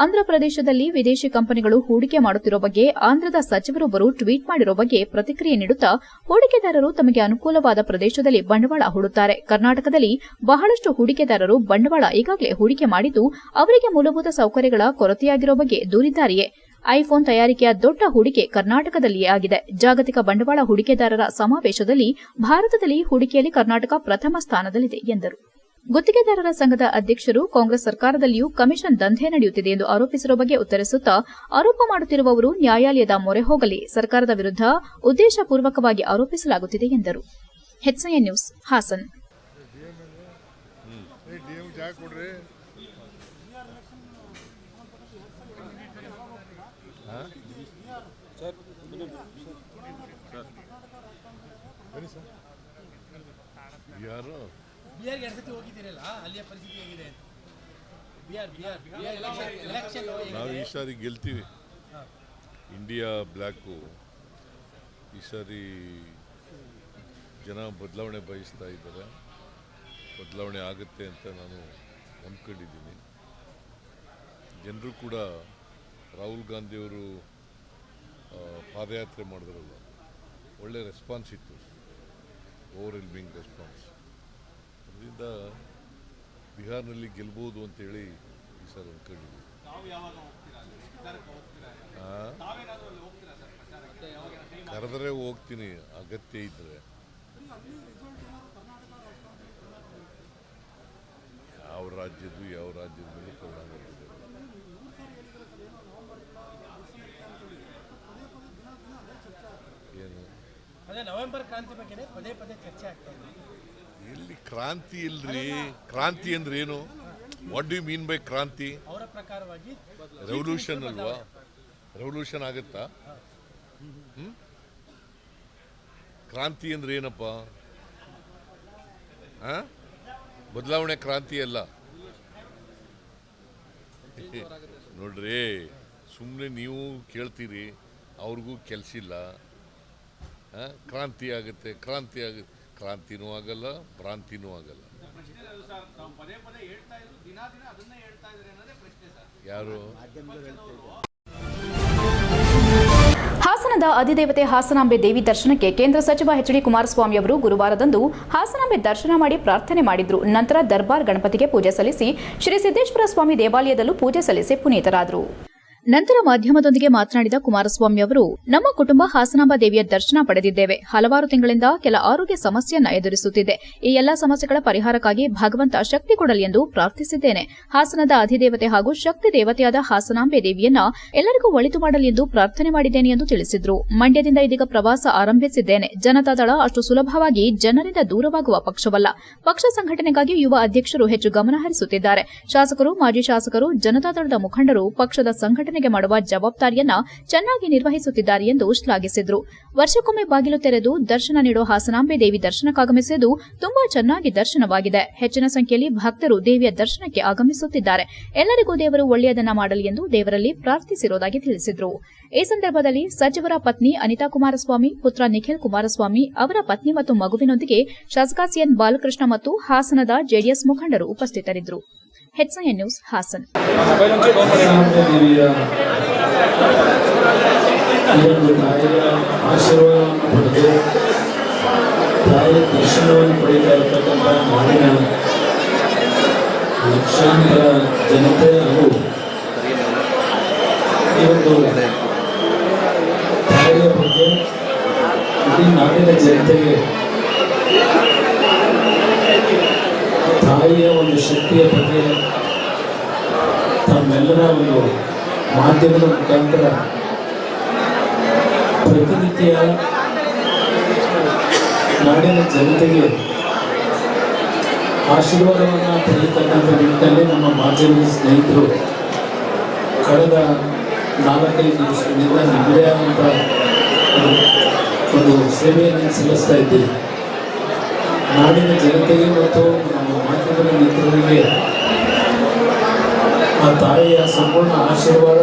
ಆಂಧ್ರಪ್ರದೇಶದಲ್ಲಿ ವಿದೇಶಿ ಕಂಪನಿಗಳು ಹೂಡಿಕೆ ಮಾಡುತ್ತಿರೋ ಬಗ್ಗೆ ಆಂಧ್ರದ ಸಚಿವರೊಬ್ಬರು ಟ್ವೀಟ್ ಮಾಡಿರೋ ಬಗ್ಗೆ ಪ್ರತಿಕ್ರಿಯೆ ನೀಡುತ್ತಾ, ಹೂಡಿಕೆದಾರರು ತಮಗೆ ಅನುಕೂಲವಾದ ಪ್ರದೇಶದಲ್ಲಿ ಬಂಡವಾಳ ಹೂಡುತ್ತಾರೆ. ಕರ್ನಾಟಕದಲ್ಲಿ ಬಹಳಷ್ಟು ಹೂಡಿಕೆದಾರರು ಬಂಡವಾಳ ಈಗಾಗಲೇ ಹೂಡಿಕೆ ಮಾಡಿದ್ದು ಅವರಿಗೆ ಮೂಲಭೂತ ಸೌಕರ್ಯಗಳ ಕೊರತೆಯಾಗಿರೋ ಬಗ್ಗೆ ದೂರಿದ್ದಾರೆಯೇ? ಐಫೋನ್ ತಯಾರಿಕೆಯ ದೊಡ್ಡ ಹೂಡಿಕೆ ಕರ್ನಾಟಕದಲ್ಲಿಯೇ ಆಗಿದೆ. ಜಾಗತಿಕ ಬಂಡವಾಳ ಹೂಡಿಕೆದಾರರ ಸಮಾವೇಶದಲ್ಲಿ ಭಾರತದಲ್ಲಿ ಹೂಡಿಕೆಯಲ್ಲಿ ಕರ್ನಾಟಕ ಪ್ರಥಮ ಸ್ಥಾನದಲ್ಲಿದೆ ಎಂದರು. ಗುತ್ತಿಗೆದಾರರ ಸಂಘದ ಅಧ್ಯಕ್ಷರು ಕಾಂಗ್ರೆಸ್ ಸರ್ಕಾರದಲ್ಲಿಯೂ ಕಮಿಷನ್ ದಂಧೆ ನಡೆಯುತ್ತಿದೆ ಎಂದು ಆರೋಪಿಸಿರುವ ಬಗ್ಗೆ ಉತ್ತರಿಸುತ್ತಾ, ಆರೋಪ ಮಾಡುತ್ತಿರುವವರು ನ್ಯಾಯಾಲಯದ ಮೊರೆ ಹೋಗಲಿ, ಸರ್ಕಾರದ ವಿರುದ್ಧ ಉದ್ದೇಶಪೂರ್ವಕವಾಗಿ ಆರೋಪಿಸಲಾಗುತ್ತಿದೆ ಎಂದರು. HCN news Haasan. ಬಿಹಾರ್ಗೆ ಎರಡು ಸತಿ ಹೋಗಿದ್ದೀರಲ್ಲ, ಅಲ್ಲಿಯ ಪರಿಸ್ಥಿತಿ ಹೇಗಿದೆ? ನಾವು ಈ ಸಾರಿ ಗೆಲ್ತೀವಿ. ಇಂಡಿಯಾ ಬ್ಲ್ಯಾಕು ಈ ಸಾರಿ ಜನ ಬದಲಾವಣೆ ಬಯಸ್ತಾ ಇದ್ದಾರೆ. ಬದಲಾವಣೆ ಆಗುತ್ತೆ ಅಂತ ನಾನು ನಂಬ್ಕೊಂಡಿದ್ದೀನಿ. ಜನರು ಕೂಡ ರಾಹುಲ್ ಗಾಂಧಿಯವರು ಪಾದಯಾತ್ರೆ ಮಾಡಿದ್ರಲ್ಲ, ಒಳ್ಳೆ ರೆಸ್ಪಾನ್ಸ್ ಇತ್ತು, ಓವರ್ವೆಲ್ಮಿಂಗ್ ರೆಸ್ಪಾನ್ಸ್. ಅದರಿಂದ ಬಿಹಾರ್ನಲ್ಲಿ ಗೆಲ್ಬೋದು ಅಂತೇಳಿ ಈ ಸರ್ ಅಂದ್ಕೊಂಡಿದ್ದೀವಿ. ಕರೆದರೆ ಹೋಗ್ತೀನಿ ಅಗತ್ಯ ಇದ್ದರೆ. ಯಾವ ರಾಜ್ಯದ ಮೇಲೆ ಪರಿಣಾಮ ಬೀರುತ್ತೆ. ಏನು ಅದೇ ನವೆಂಬರ್ ಕ್ರಾಂತಿ ಬಗ್ಗೆ ಪದೇ ಪದೇ ಚರ್ಚೆ ಆಗ್ತಾ ಇದೆ. ಎಲ್ಲಿ ಕ್ರಾಂತಿ ಇಲ್ರಿ? ಕ್ರಾಂತಿ ಅಂದ್ರೆ ಏನು? What do you mean by kranti? ಅವರ ಪ್ರಕಾರವಾಗಿ ರೆವಲ್ಯೂಷನ್ ಅಲ್ವಾ? ರೆವಲ್ಯೂಷನ್ ಆಗುತ್ತಾ? ಕ್ರಾಂತಿ ಅಂದ್ರೆ ಏನಪ್ಪ? ಬದಲಾವಣೆ ಕ್ರಾಂತಿ ಅಲ್ಲ. ನೋಡ್ರಿ, ಸುಮ್ಮನೆ ನೀವು ಕೇಳ್ತೀರಿ, ಅವ್ರಿಗೂ ಕೆಲಸ ಇಲ್ಲ. ಕ್ರಾಂತಿ ಆಗುತ್ತೆ, ಕ್ರಾಂತಿನೂ ಆಗಲ್ಲ, ಭ್ರಾಂತಿನೂ ಆಗಲ್ಲ. ಯಾರು? ಹಾಸನದ ಅಧಿದೇವತೆ ಹಾಸನಾಂಬೆ ದೇವಿ ದರ್ಶನಕ್ಕೆ ಕೇಂದ್ರ ಸಚಿವ ಎಚ್ ಡಿ ಕುಮಾರಸ್ವಾಮಿ ಅವರು ಗುರುವಾರದಂದು ಹಾಸನಾಂಬೆ ದರ್ಶನ ಮಾಡಿ ಪ್ರಾರ್ಥನೆ ಮಾಡಿದ್ರು. ನಂತರ ದರ್ಬಾರ್ ಗಣಪತಿಗೆ ಪೂಜೆ ಸಲ್ಲಿಸಿ ಶ್ರೀ ಸಿದ್ದೇಶ್ವರ ಸ್ವಾಮಿ ದೇವಾಲಯದಲ್ಲೂ ಪೂಜೆ ಸಲ್ಲಿಸಿ ಪುನೀತರಾದರು. ನಂತರ ಮಾಧ್ಯಮದೊಂದಿಗೆ ಮಾತನಾಡಿದ ಕುಮಾರಸ್ವಾಮಿ ಅವರು, ನಮ್ಮ ಕುಟುಂಬ ಹಾಸನಾಂಬ ದೇವಿಯ ದರ್ಶನ ಪಡೆದಿದ್ದೇವೆ. ಹಲವಾರು ತಿಂಗಳಿಂದ ಕೆಲ ಆರೋಗ್ಯ ಸಮಸ್ಯೆಯನ್ನ ಎದುರಿಸುತ್ತಿದೆ. ಈ ಎಲ್ಲಾ ಸಮಸ್ಯೆಗಳ ಪರಿಹಾರಕ್ಕಾಗಿ ಭಗವಂತ ಶಕ್ತಿ ಕೊಡಲಿ ಎಂದು ಪ್ರಾರ್ಥಿಸಿದ್ದೇನೆ. ಹಾಸನದ ಅಧಿದೇವತೆ ಹಾಗೂ ಶಕ್ತಿ ದೇವತೆಯಾದ ಹಾಸನಾಂಬೆ ದೇವಿಯನ್ನ ಎಲ್ಲರಿಗೂ ಒಳಿತು ಮಾಡಲಿ ಎಂದು ಪ್ರಾರ್ಥನೆ ಮಾಡಿದ್ದೇನೆ ಎಂದು ತಿಳಿಸಿದ್ರು. ಮಂಡ್ಯದಿಂದ ಇದೀಗ ಪ್ರವಾಸ ಆರಂಭಿಸಿದ್ದೇನೆ. ಜನತಾದಳ ಅಷ್ಟು ಸುಲಭವಾಗಿ ಜನರಿಂದ ದೂರವಾಗುವ ಪಕ್ಷವಲ್ಲ. ಪಕ್ಷ ಸಂಘಟನೆಗಾಗಿ ಯುವ ಅಧ್ಯಕ್ಷರು ಹೆಚ್ಚು ಗಮನ ಹರಿಸುತ್ತಿದ್ದಾರೆ. ಶಾಸಕರು, ಮಾಜಿ ಶಾಸಕರು, ಜನತಾದಳದ ಮುಖಂಡರು ಪಕ್ಷದ ಸಂಘಟನೆ ಮಾಡುವ ಜವಾಬ್ದಾರಿಯನ್ನ ಚೆನ್ನಾಗಿ ನಿರ್ವಹಿಸುತ್ತಿದ್ದಾರೆ ಎಂದು ಶ್ಲಾಘಿಸಿದ್ರು. ವರ್ಷಕ್ಕೊಮ್ಮೆ ಬಾಗಿಲು ತೆರೆದು ದರ್ಶನ ನೀಡೋ ಹಾಸನಾಂಬೆ ದೇವಿ ದರ್ಶನಕ್ಕಾಗಮಿಸುವುದು ತುಂಬಾ ಚೆನ್ನಾಗಿ ದರ್ಶನವಾಗಿದೆ. ಹೆಚ್ಚಿನ ಸಂಖ್ಯೆಯಲ್ಲಿ ಭಕ್ತರು ದೇವಿಯ ದರ್ಶನಕ್ಕೆ ಆಗಮಿಸುತ್ತಿದ್ದಾರೆ. ಎಲ್ಲರಿಗೂ ದೇವರು ಒಳ್ಳೆಯದನ್ನ ಮಾಡಲಿ ಎಂದು ದೇವರಲ್ಲಿ ಪ್ರಾರ್ಥಿಸಿರುವುದಾಗಿ ತಿಳಿಸಿದ್ರು. ಈ ಸಂದರ್ಭದಲ್ಲಿ ಸಚಿವರ ಪತ್ನಿ ಅನಿತಾ ಕುಮಾರಸ್ವಾಮಿ, ಪುತ್ರ ನಿಖಿಲ್ ಕುಮಾರಸ್ವಾಮಿ, ಅವರ ಪತ್ನಿ ಮತ್ತು ಮಗುವಿನೊಂದಿಗೆ ಶಾಸಕ ಸಿಎನ್ ಬಾಲಕೃಷ್ಣ ಮತ್ತು ಹಾಸನದ ಜೆಡಿಎಸ್ ಮುಖಂಡರು ಉಪಸ್ಥಿತರಿದ್ದರು. HCN news Hassan. ಆಶೀರ್ವಾದವನ್ನು ಪಡೆದು ತಾಯಿಯ ದರ್ಶನವನ್ನು ಪಡೆಯುತ್ತಾ ಇರತಕ್ಕಂಥ ನಾಡಿನ ಲಕ್ಷಾಂತರ ಜನತೆ ಹಾಗೂ ಈ ಒಂದು ತಾಯಿಯ ಬಗ್ಗೆ ಇಡೀ ನಾಡಿನ ಜನತೆಗೆ ತಾಯಿಯ ಒಂದು ಶಕ್ತಿಯ ಬಗ್ಗೆ ತಮ್ಮೆಲ್ಲರ ಒಂದು ಮಾಧ್ಯಮದ ಮುಖಾಂತರ ಪ್ರತಿನಿತ್ಯ ನಾಡಿನ ಜನತೆಗೆ ಆಶೀರ್ವಾದವನ್ನು ಪಡೆಯತಕ್ಕಂಥ ನಿಟ್ಟಿನಲ್ಲಿ ನಮ್ಮ ಮಾಧ್ಯಮದ ಸ್ನೇಹಿತರು ಕಳೆದ 4-5 ದಿವಸಗಳಿಂದ ನಿಮ್ಮದೇ ಆದಂಥ ಒಂದು ಸೇವೆಯನ್ನು ಸಲ್ಲಿಸ್ತಾ ಇದ್ದೀವಿ. ನಾಡಿನ ಜನತೆಗೆ ಮತ್ತು ನಮ್ಮ ಮಾಧ್ಯಮದ ಮಿತ್ರರಿಗೆ ಆ ತಾಯಿಯ ಸಂಪೂರ್ಣ ಆಶೀರ್ವಾದ.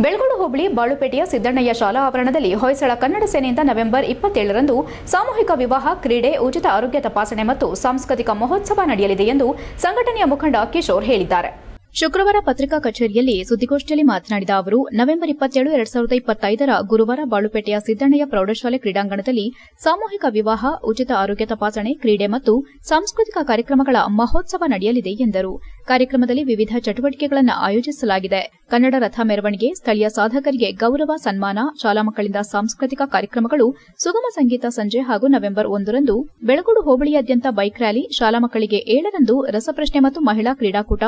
ಬೆಳಗೋಡು ಹೋಬಳಿ ಬಾಳುಪೇಟೆಯ ಸಿದ್ದಣ್ಣಯ್ಯ ಶಾಲಾ ಆವರಣದಲ್ಲಿ ಹೊಯ್ಸಳ ಕನ್ನಡ ಸೇನೆಯಿಂದ ನವೆಂಬರ್ 27ರಂದು ಸಾಮೂಹಿಕ ವಿವಾಹ, ಕ್ರೀಡೆ, ಉಚಿತ ಆರೋಗ್ಯ ತಪಾಸಣೆ ಮತ್ತು ಸಾಂಸ್ಕೃತಿಕ ಮಹೋತ್ಸವ ನಡೆಯಲಿದೆ ಎಂದು ಸಂಘಟನೆಯ ಮುಖಂಡ ಕಿಶೋರ್ ಹೇಳಿದ್ದಾರೆ. ಶುಕ್ರವಾರ ಪತ್ರಿಕಾ ಕಚೇರಿಯಲ್ಲಿ ಸುದ್ದಿಗೋಷ್ಠಿಯಲ್ಲಿ ಮಾತನಾಡಿದ ಅವರು, ನವೆಂಬರ್ 27, 2025ರ ಗುರುವಾರ ಬಾಳುಪೇಟೆಯ ಸಿದ್ದಣ್ಣಯ್ಯ ಪ್ರೌಢಶಾಲೆ ಕ್ರೀಡಾಂಗಣದಲ್ಲಿ ಸಾಮೂಹಿಕ ವಿವಾಹ, ಉಚಿತ ಆರೋಗ್ಯ ತಪಾಸಣೆ, ಕ್ರೀಡೆ ಮತ್ತು ಸಾಂಸ್ಕೃತಿಕ ಕಾರ್ಯಕ್ರಮಗಳ ಮಹೋತ್ಸವ ನಡೆಯಲಿದೆ ಎಂದರು. ಕಾರ್ಯಕ್ರಮದಲ್ಲಿ ವಿವಿಧ ಚಟುವಟಿಕೆಗಳನ್ನು ಆಯೋಜಿಸಲಾಗಿದೆ. ಕನ್ನಡ ರಥ ಮೆರವಣಿಗೆ, ಸ್ಥಳೀಯ ಸಾಧಕರಿಗೆ ಗೌರವ ಸನ್ಮಾನ, ಶಾಲಾ ಮಕ್ಕಳಿಂದ ಸಾಂಸ್ಕೃತಿಕ ಕಾರ್ಯಕ್ರಮಗಳು, ಸುಗಮ ಸಂಗೀತ ಸಂಜೆ ಹಾಗೂ ನವೆಂಬರ್ 1ರಂದು ಬೆಳಗೋಡು ಹೋಬಳಿಯಾದ್ಯಂತ ಬೈಕ್ ರ್ಯಾಲಿ, ಶಾಲಾ ಮಕ್ಕಳಿಗೆ 7ರಂದು ರಸಪ್ರಶ್ನೆ ಮತ್ತು ಮಹಿಳಾ ಕ್ರೀಡಾಕೂಟ,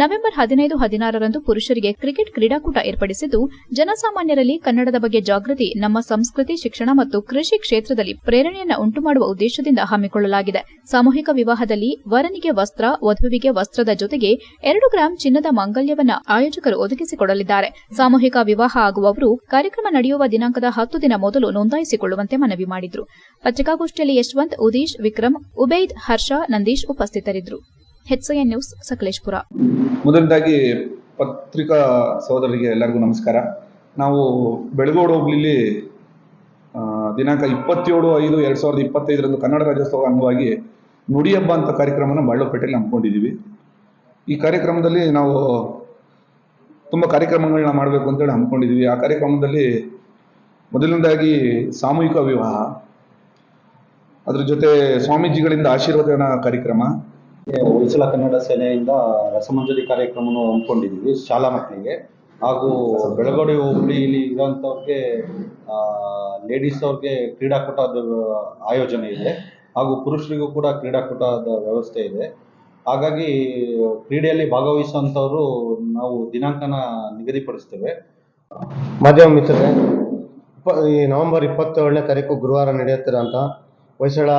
ನವೆಂಬರ್ 15, 16ರಂದು ಪುರುಷರಿಗೆ ಕ್ರಿಕೆಟ್ ಕ್ರೀಡಾಕೂಟ ಏರ್ಪಡಿಸಿದ್ದು, ಜನಸಾಮಾನ್ಯರಲ್ಲಿ ಕನ್ನಡದ ಬಗ್ಗೆ ಜಾಗೃತಿ, ನಮ್ಮ ಸಂಸ್ಕೃತಿ, ಶಿಕ್ಷಣ ಮತ್ತು ಕೃಷಿ ಕ್ಷೇತ್ರದಲ್ಲಿ ಪ್ರೇರಣೆಯನ್ನು ಉಂಟುಮಾಡುವ ಉದ್ದೇಶದಿಂದ ಹಮ್ಮಿಕೊಳ್ಳಲಾಗಿದೆ. ಸಾಮೂಹಿಕ ವಿವಾಹದಲ್ಲಿ ವರನಿಗೆ ವಸ್ತ್ರ, ವಧುವಿಗೆ ವಸ್ತ್ರದ ಜೊತೆಗೆ 2 ಗ್ರಾಂ ಚಿನ್ನದ ಮಾಂಗಲ್ಯವನ್ನು ಆಯೋಜಕರು ಒದಗಿಸಿಕೊಡಲಿದ್ದಾರೆ. ಸಾಮೂಹಿಕ ವಿವಾಹ ಆಗುವವರು ಕಾರ್ಯಕ್ರಮ ನಡೆಯುವ ದಿನಾಂಕದ 10 ದಿನ ಮೊದಲು ನೋಂದಾಯಿಸಿಕೊಳ್ಳುವಂತೆ ಮನವಿ ಮಾಡಿದರು. ಪತ್ರಿಕಾಗೋಷ್ಠಿಯಲ್ಲಿ ಯಶವಂತ್, ಉದೀಶ್, ವಿಕ್ರಮ್, ಉಬೈದ್, ಹರ್ಷ, ನಂದೀಶ್ ಉಪಸ್ಥಿತರಿದ್ದರು. HCN news Sakleshpur. ಮೊದಲನೇದಾಗಿ ಪತ್ರಿಕಾ ಸಹೋದರರಿಗೆ ಎಲ್ಲರಿಗೂ ನಮಸ್ಕಾರ. ನಾವು ಬೆಳಗೋಡು ಹೋಬಳಿಲಿ ದಿನಾಂಕ 27/5/2025ರಂದು ಕನ್ನಡ ರಾಜ್ಯೋತ್ಸವ ಅಂಗವಾಗಿ ನುಡಿ ಹಬ್ಬ ಅಂತ ಕಾರ್ಯಕ್ರಮನ ಬಾಳುಪೇಟೆಯಲ್ಲಿ ಹಮ್ಮಿಕೊಂಡಿದ್ದೀವಿ. ಈ ಕಾರ್ಯಕ್ರಮದಲ್ಲಿ ನಾವು ತುಂಬ ಕಾರ್ಯಕ್ರಮಗಳನ್ನ ಮಾಡಬೇಕು ಅಂತೇಳಿ ಹಮ್ಮಿಕೊಂಡಿದ್ದೀವಿ. ಆ ಕಾರ್ಯಕ್ರಮದಲ್ಲಿ ಮೊದಲನೇದಾಗಿ ಸಾಮೂಹಿಕ ವಿವಾಹ, ಅದ್ರ ಜೊತೆ ಸ್ವಾಮೀಜಿಗಳಿಂದ ಆಶೀರ್ವಾದನ ಕಾರ್ಯಕ್ರಮ, ಹೊಯ್ಸಳ ಕನ್ನಡ ಸೇನೆಯಿಂದ ರಸಮಂಜರಿ ಕಾರ್ಯಕ್ರಮವನ್ನು ಹಮ್ಮಿಕೊಂಡಿದ್ದೀವಿ ಶಾಲಾ ಮಕ್ಕಳಿಗೆ. ಹಾಗೂ ಬೆಳಗೋಡು ಹೋಬಳಿಯಲ್ಲಿ ಇರೋಂಥವ್ರಿಗೆ ಲೇಡೀಸ್ ಅವ್ರಿಗೆ ಕ್ರೀಡಾಕೂಟದ ಆಯೋಜನೆ ಇದೆ. ಹಾಗೂ ಪುರುಷರಿಗೂ ಕೂಡ ಕ್ರೀಡಾಕೂಟದ ವ್ಯವಸ್ಥೆ ಇದೆ. ಹಾಗಾಗಿ ಕ್ರೀಡೆಯಲ್ಲಿ ಭಾಗವಹಿಸುವಂಥವರು ನಾವು ದಿನಾಂಕನ ನಿಗದಿಪಡಿಸ್ತೇವೆ. ಮಾಧ್ಯಮ ಮಿತ್ರರೇ, ಈ ನವೆಂಬರ್ 27ನೇ ತಾರೀಕು ಗುರುವಾರ ನಡೆಯುತ್ತಿರೋಂಥ ಹೊಯ್ಸಳ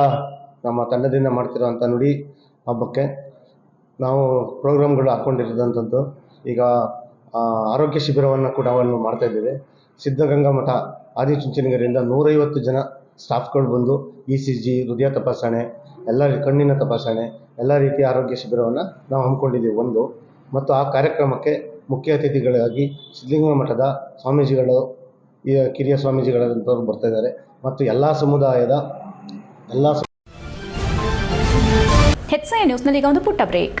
ನಮ್ಮ ತಂಡದಿಂದ ಮಾಡ್ತಿರೋಂಥ ನುಡಿ ಹಬ್ಬಕ್ಕೆ ನಾವು ಪ್ರೋಗ್ರಾಮ್ಗಳು ಹಾಕ್ಕೊಂಡಿರೋದಂಥದ್ದು. ಈಗ ಆರೋಗ್ಯ ಶಿಬಿರವನ್ನು ಕೂಡ ಮಾಡ್ತಾಯಿದ್ದೇವೆ. ಸಿದ್ಧಗಂಗಾ ಮಠ ಆದಿಚುಂಚನಗಿರಿಯಿಂದ 150 ಜನ ಸ್ಟಾಫ್ಗಳು ಬಂದು ECG, ಹೃದಯ ತಪಾಸಣೆ, ಎಲ್ಲ ಕಣ್ಣಿನ ತಪಾಸಣೆ, ಎಲ್ಲ ರೀತಿಯ ಆರೋಗ್ಯ ಶಿಬಿರವನ್ನು ನಾವು ಹಮ್ಮಿಕೊಂಡಿದ್ದೀವಿ ಒಂದು. ಮತ್ತು ಆ ಕಾರ್ಯಕ್ರಮಕ್ಕೆ ಮುಖ್ಯ ಅತಿಥಿಗಳಾಗಿ ಸಿದ್ಧಲಿಂಗ ಮಠದ ಸ್ವಾಮೀಜಿಗಳು, ಈ ಕಿರಿಯ ಸ್ವಾಮೀಜಿಗಳಂಥವ್ರು ಬರ್ತಾ ಇದ್ದಾರೆ ಮತ್ತು ಎಲ್ಲ ಸಮುದಾಯದ HCI ನ್ಯೂಸ್ನಲ್ಲಿ ಈಗ ಒಂದು ಪುಟ್ಟ ಬ್ರೇಕ್.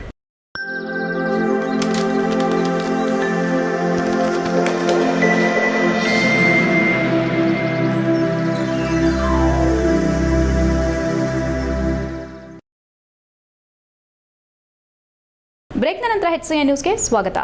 ಬ್ರೇಕ್ನ ನಂತರ HCI ನ್ಯೂಸ್ಗೆ ಸ್ವಾಗತ.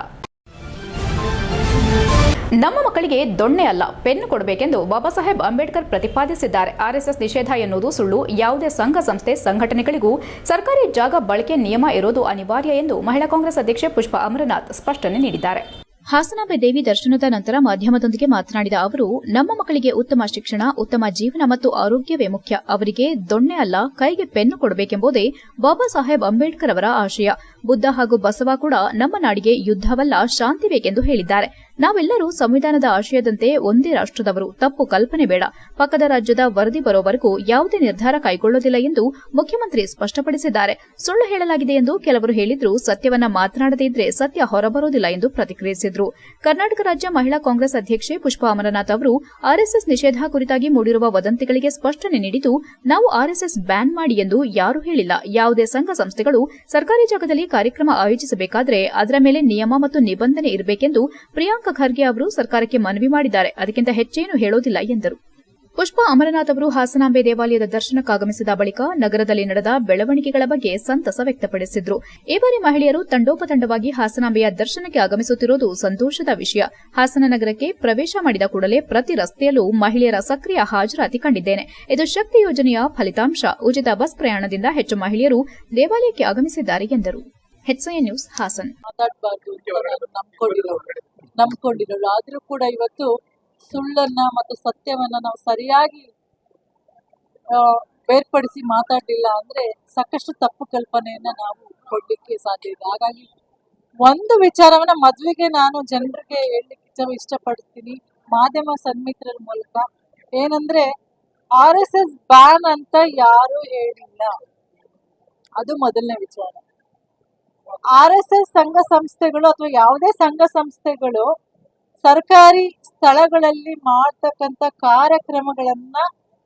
ನಮ್ಮ ಮಕ್ಕಳಿಗೆ ದೊಣ್ಣೆ ಅಲ್ಲ ಪೆನ್ನು ಕೊಡಬೇಕೆಂದು ಬಾಬಾ ಸಾಹೇಬ್ ಅಂಬೇಡ್ಕರ್ ಪ್ರತಿಪಾದಿಸಿದ್ದಾರೆ. RSS ನಿಷೇಧ ಎನ್ನುವುದು ಸುಳ್ಳು. ಯಾವುದೇ ಸಂಘ ಸಂಸ್ಥೆ ಸಂಘಟನೆಗಳಿಗೂ ಸರ್ಕಾರಿ ಜಾಗ ಬಳಕೆ ನಿಯಮ ಇರೋದು ಅನಿವಾರ್ಯ ಎಂದು ಮಹಿಳಾ ಕಾಂಗ್ರೆಸ್ ಅಧ್ಯಕ್ಷೆ ಪುಷ್ಪಾ ಅಮರನಾಥ್ ಸ್ಪಷ್ಟನೆ ನೀಡಿದ್ದಾರೆ. ಹಾಸನಾಂಬೆ ದೇವಿ ದರ್ಶನದ ನಂತರ ಮಾಧ್ಯಮದೊಂದಿಗೆ ಮಾತನಾಡಿದ ಅವರು, ನಮ್ಮ ಮಕ್ಕಳಿಗೆ ಉತ್ತಮ ಶಿಕ್ಷಣ, ಉತ್ತಮ ಜೀವನ ಮತ್ತು ಆರೋಗ್ಯವೇ ಮುಖ್ಯ. ಅವರಿಗೆ ದೊಣ್ಣೆ ಅಲ್ಲ ಕೈಗೆ ಪೆನ್ನು ಕೊಡಬೇಕೆಂಬುದೇ ಬಾಬಾ ಸಾಹೇಬ್ ಅಂಬೇಡ್ಕರ್ ಅವರ ಆಶಯ. ಬುದ್ಧ ಹಾಗೂ ಬಸವ ಕೂಡ ನಮ್ಮ ನಾಡಿಗೆ ಯುದ್ಧವಲ್ಲ ಶಾಂತಿ ಬೇಕೆಂದು ಹೇಳಿದ್ದಾರೆ. ನಾವೆಲ್ಲರೂ ಸಂವಿಧಾನದ ಆಶಯದಂತೆ ಒಂದೇ ರಾಷ್ಟ್ರದವರು. ತಪ್ಪು ಕಲ್ಪನೆ ಬೇಡ. ಪಕ್ಕದ ರಾಜ್ಯದ ವರದಿ ಬರೋವರೆಗೂ ಯಾವುದೇ ನಿರ್ಧಾರ ಕೈಗೊಳ್ಳೋದಿಲ್ಲ ಎಂದು ಮುಖ್ಯಮಂತ್ರಿ ಸ್ಪಷ್ಟಪಡಿಸಿದ್ದಾರೆ. ಸುಳ್ಳು ಹೇಳಲಾಗಿದೆ ಎಂದು ಕೆಲವರು ಹೇಳಿದ್ರು, ಸತ್ಯವನ್ನ ಮಾತನಾಡದೇ ಇದ್ರೆ ಸತ್ಯ ಹೊರಬರೋದಿಲ್ಲ ಎಂದು ಪ್ರತಿಕ್ರಿಯಿಸಿದರು. ಕರ್ನಾಟಕ ರಾಜ್ಯ ಮಹಿಳಾ ಕಾಂಗ್ರೆಸ್ ಅಧ್ಯಕ್ಷೆ ಪುಷ್ಪಾ ಅಮರನಾಥ್ ಅವರು RSS ನಿಷೇಧ ಕುರಿತಾಗಿ ಮೂಡಿರುವ ವದಂತಿಗಳಿಗೆ ಸ್ಪಷ್ಟನೆ ನೀಡಿದ್ದು, ನಾವು RSS ಬ್ಯಾನ್ ಮಾಡಿ ಎಂದು ಯಾರೂ ಹೇಳಿಲ್ಲ. ಯಾವುದೇ ಸಂಘ ಸಂಸ್ಥೆಗಳು ಸರ್ಕಾರಿ ಜಾಗದಲ್ಲಿ ಕಾರ್ಯಕ್ರಮ ಆಯೋಜಿಸಬೇಕಾದ್ರೆ ಅದರ ಮೇಲೆ ನಿಯಮ ಮತ್ತು ನಿಬಂಧನೆ ಇರಬೇಕೆಂದು ಪ್ರಿಯಾಂಕ ಖರ್ಗೆ ಅವರು ಸರ್ಕಾರಕ್ಕೆ ಮನವಿ ಮಾಡಿದ್ದಾರೆ. ಅದಕ್ಕಿಂತ ಹೆಚ್ಚೇನು ಹೇಳೋದಿಲ್ಲ ಎಂದರು. ಪುಷ್ಪಾ ಅಮರನಾಥ್ ಅವರು ಹಾಸನಾಂಬೆ ದೇವಾಲಯದ ದರ್ಶನಕ್ಕಾಗಮಿಸಿದ ಬಳಿಕ ನಗರದಲ್ಲಿ ನಡೆದ ಬೆಳವಣಿಗೆಗಳ ಬಗ್ಗೆ ಸಂತಸ ವ್ಯಕ್ತಪಡಿಸಿದ್ರು. ಈ ಬಾರಿ ಮಹಿಳೆಯರು ತಂಡೋಪತಂಡವಾಗಿ ಹಾಸನಾಂಬೆಯ ದರ್ಶನಕ್ಕೆ ಆಗಮಿಸುತ್ತಿರುವುದು ಸಂತೋಷದ ವಿಷಯ. ಹಾಸನ ನಗರಕ್ಕೆ ಪ್ರವೇಶ ಮಾಡಿದ ಕೂಡಲೇ ಪ್ರತಿ ರಸ್ತೆಯಲ್ಲೂ ಮಹಿಳೆಯರ ಸಕ್ರಿಯ ಹಾಜರಾತಿ ಕಂಡಿದ್ದೇನೆ. ಇದು ಶಕ್ತಿ ಯೋಜನೆಯ ಫಲಿತಾಂಶ. ಉಚಿತ ಬಸ್ ಪ್ರಯಾಣದಿಂದ ಹೆಚ್ಚು ಮಹಿಳೆಯರು ದೇವಾಲಯಕ್ಕೆ ಆಗಮಿಸಿದ್ದಾರೆ ಎಂದರು. HCI news Haasan. ನಂಬ್ಕೊಂಡಿರೋರು ಆದ್ರೂ ಕೂಡ ಇವತ್ತು ಸುಳ್ಳನ್ನ ಮತ್ತು ಸತ್ಯವನ್ನ ನಾವು ಸರಿಯಾಗಿ ಬೇರ್ಪಡಿಸಿ ಮಾತಾಡಲಿಲ್ಲ ಅಂದ್ರೆ ಸಾಕಷ್ಟು ತಪ್ಪು ಕಲ್ಪನೆಯನ್ನ ನಾವು ಕೊಡ್ಲಿಕ್ಕೆ ಸಾಧ್ಯ ಇದೆ. ಹಾಗಾಗಿ ಒಂದು ವಿಚಾರವನ್ನ ಮೊದಲಿಗೆ ನಾನು ಜನರಿಗೆ ಹೇಳಲಿಕ್ಕೆ ಇಷ್ಟಪಡ್ತೀನಿ ಮಾಧ್ಯಮ ಸನ್ಮಿತ್ರರ ಮೂಲಕ, ಏನಂದ್ರೆ RSS ಬ್ಯಾನ್ ಅಂತ ಯಾರು ಹೇಳಿಲ್ಲ. ಅದು ಮೊದಲನೇ ವಿಚಾರ. RSS ಸಂಘ ಸಂಸ್ಥೆಗಳು ಅಥವಾ ಯಾವುದೇ ಸಂಘ ಸಂಸ್ಥೆಗಳು ಸರ್ಕಾರಿ ಸ್ಥಳಗಳಲ್ಲಿ ಮಾಡ್ತಕ್ಕಂಥ ಕಾರ್ಯಕ್ರಮಗಳನ್ನ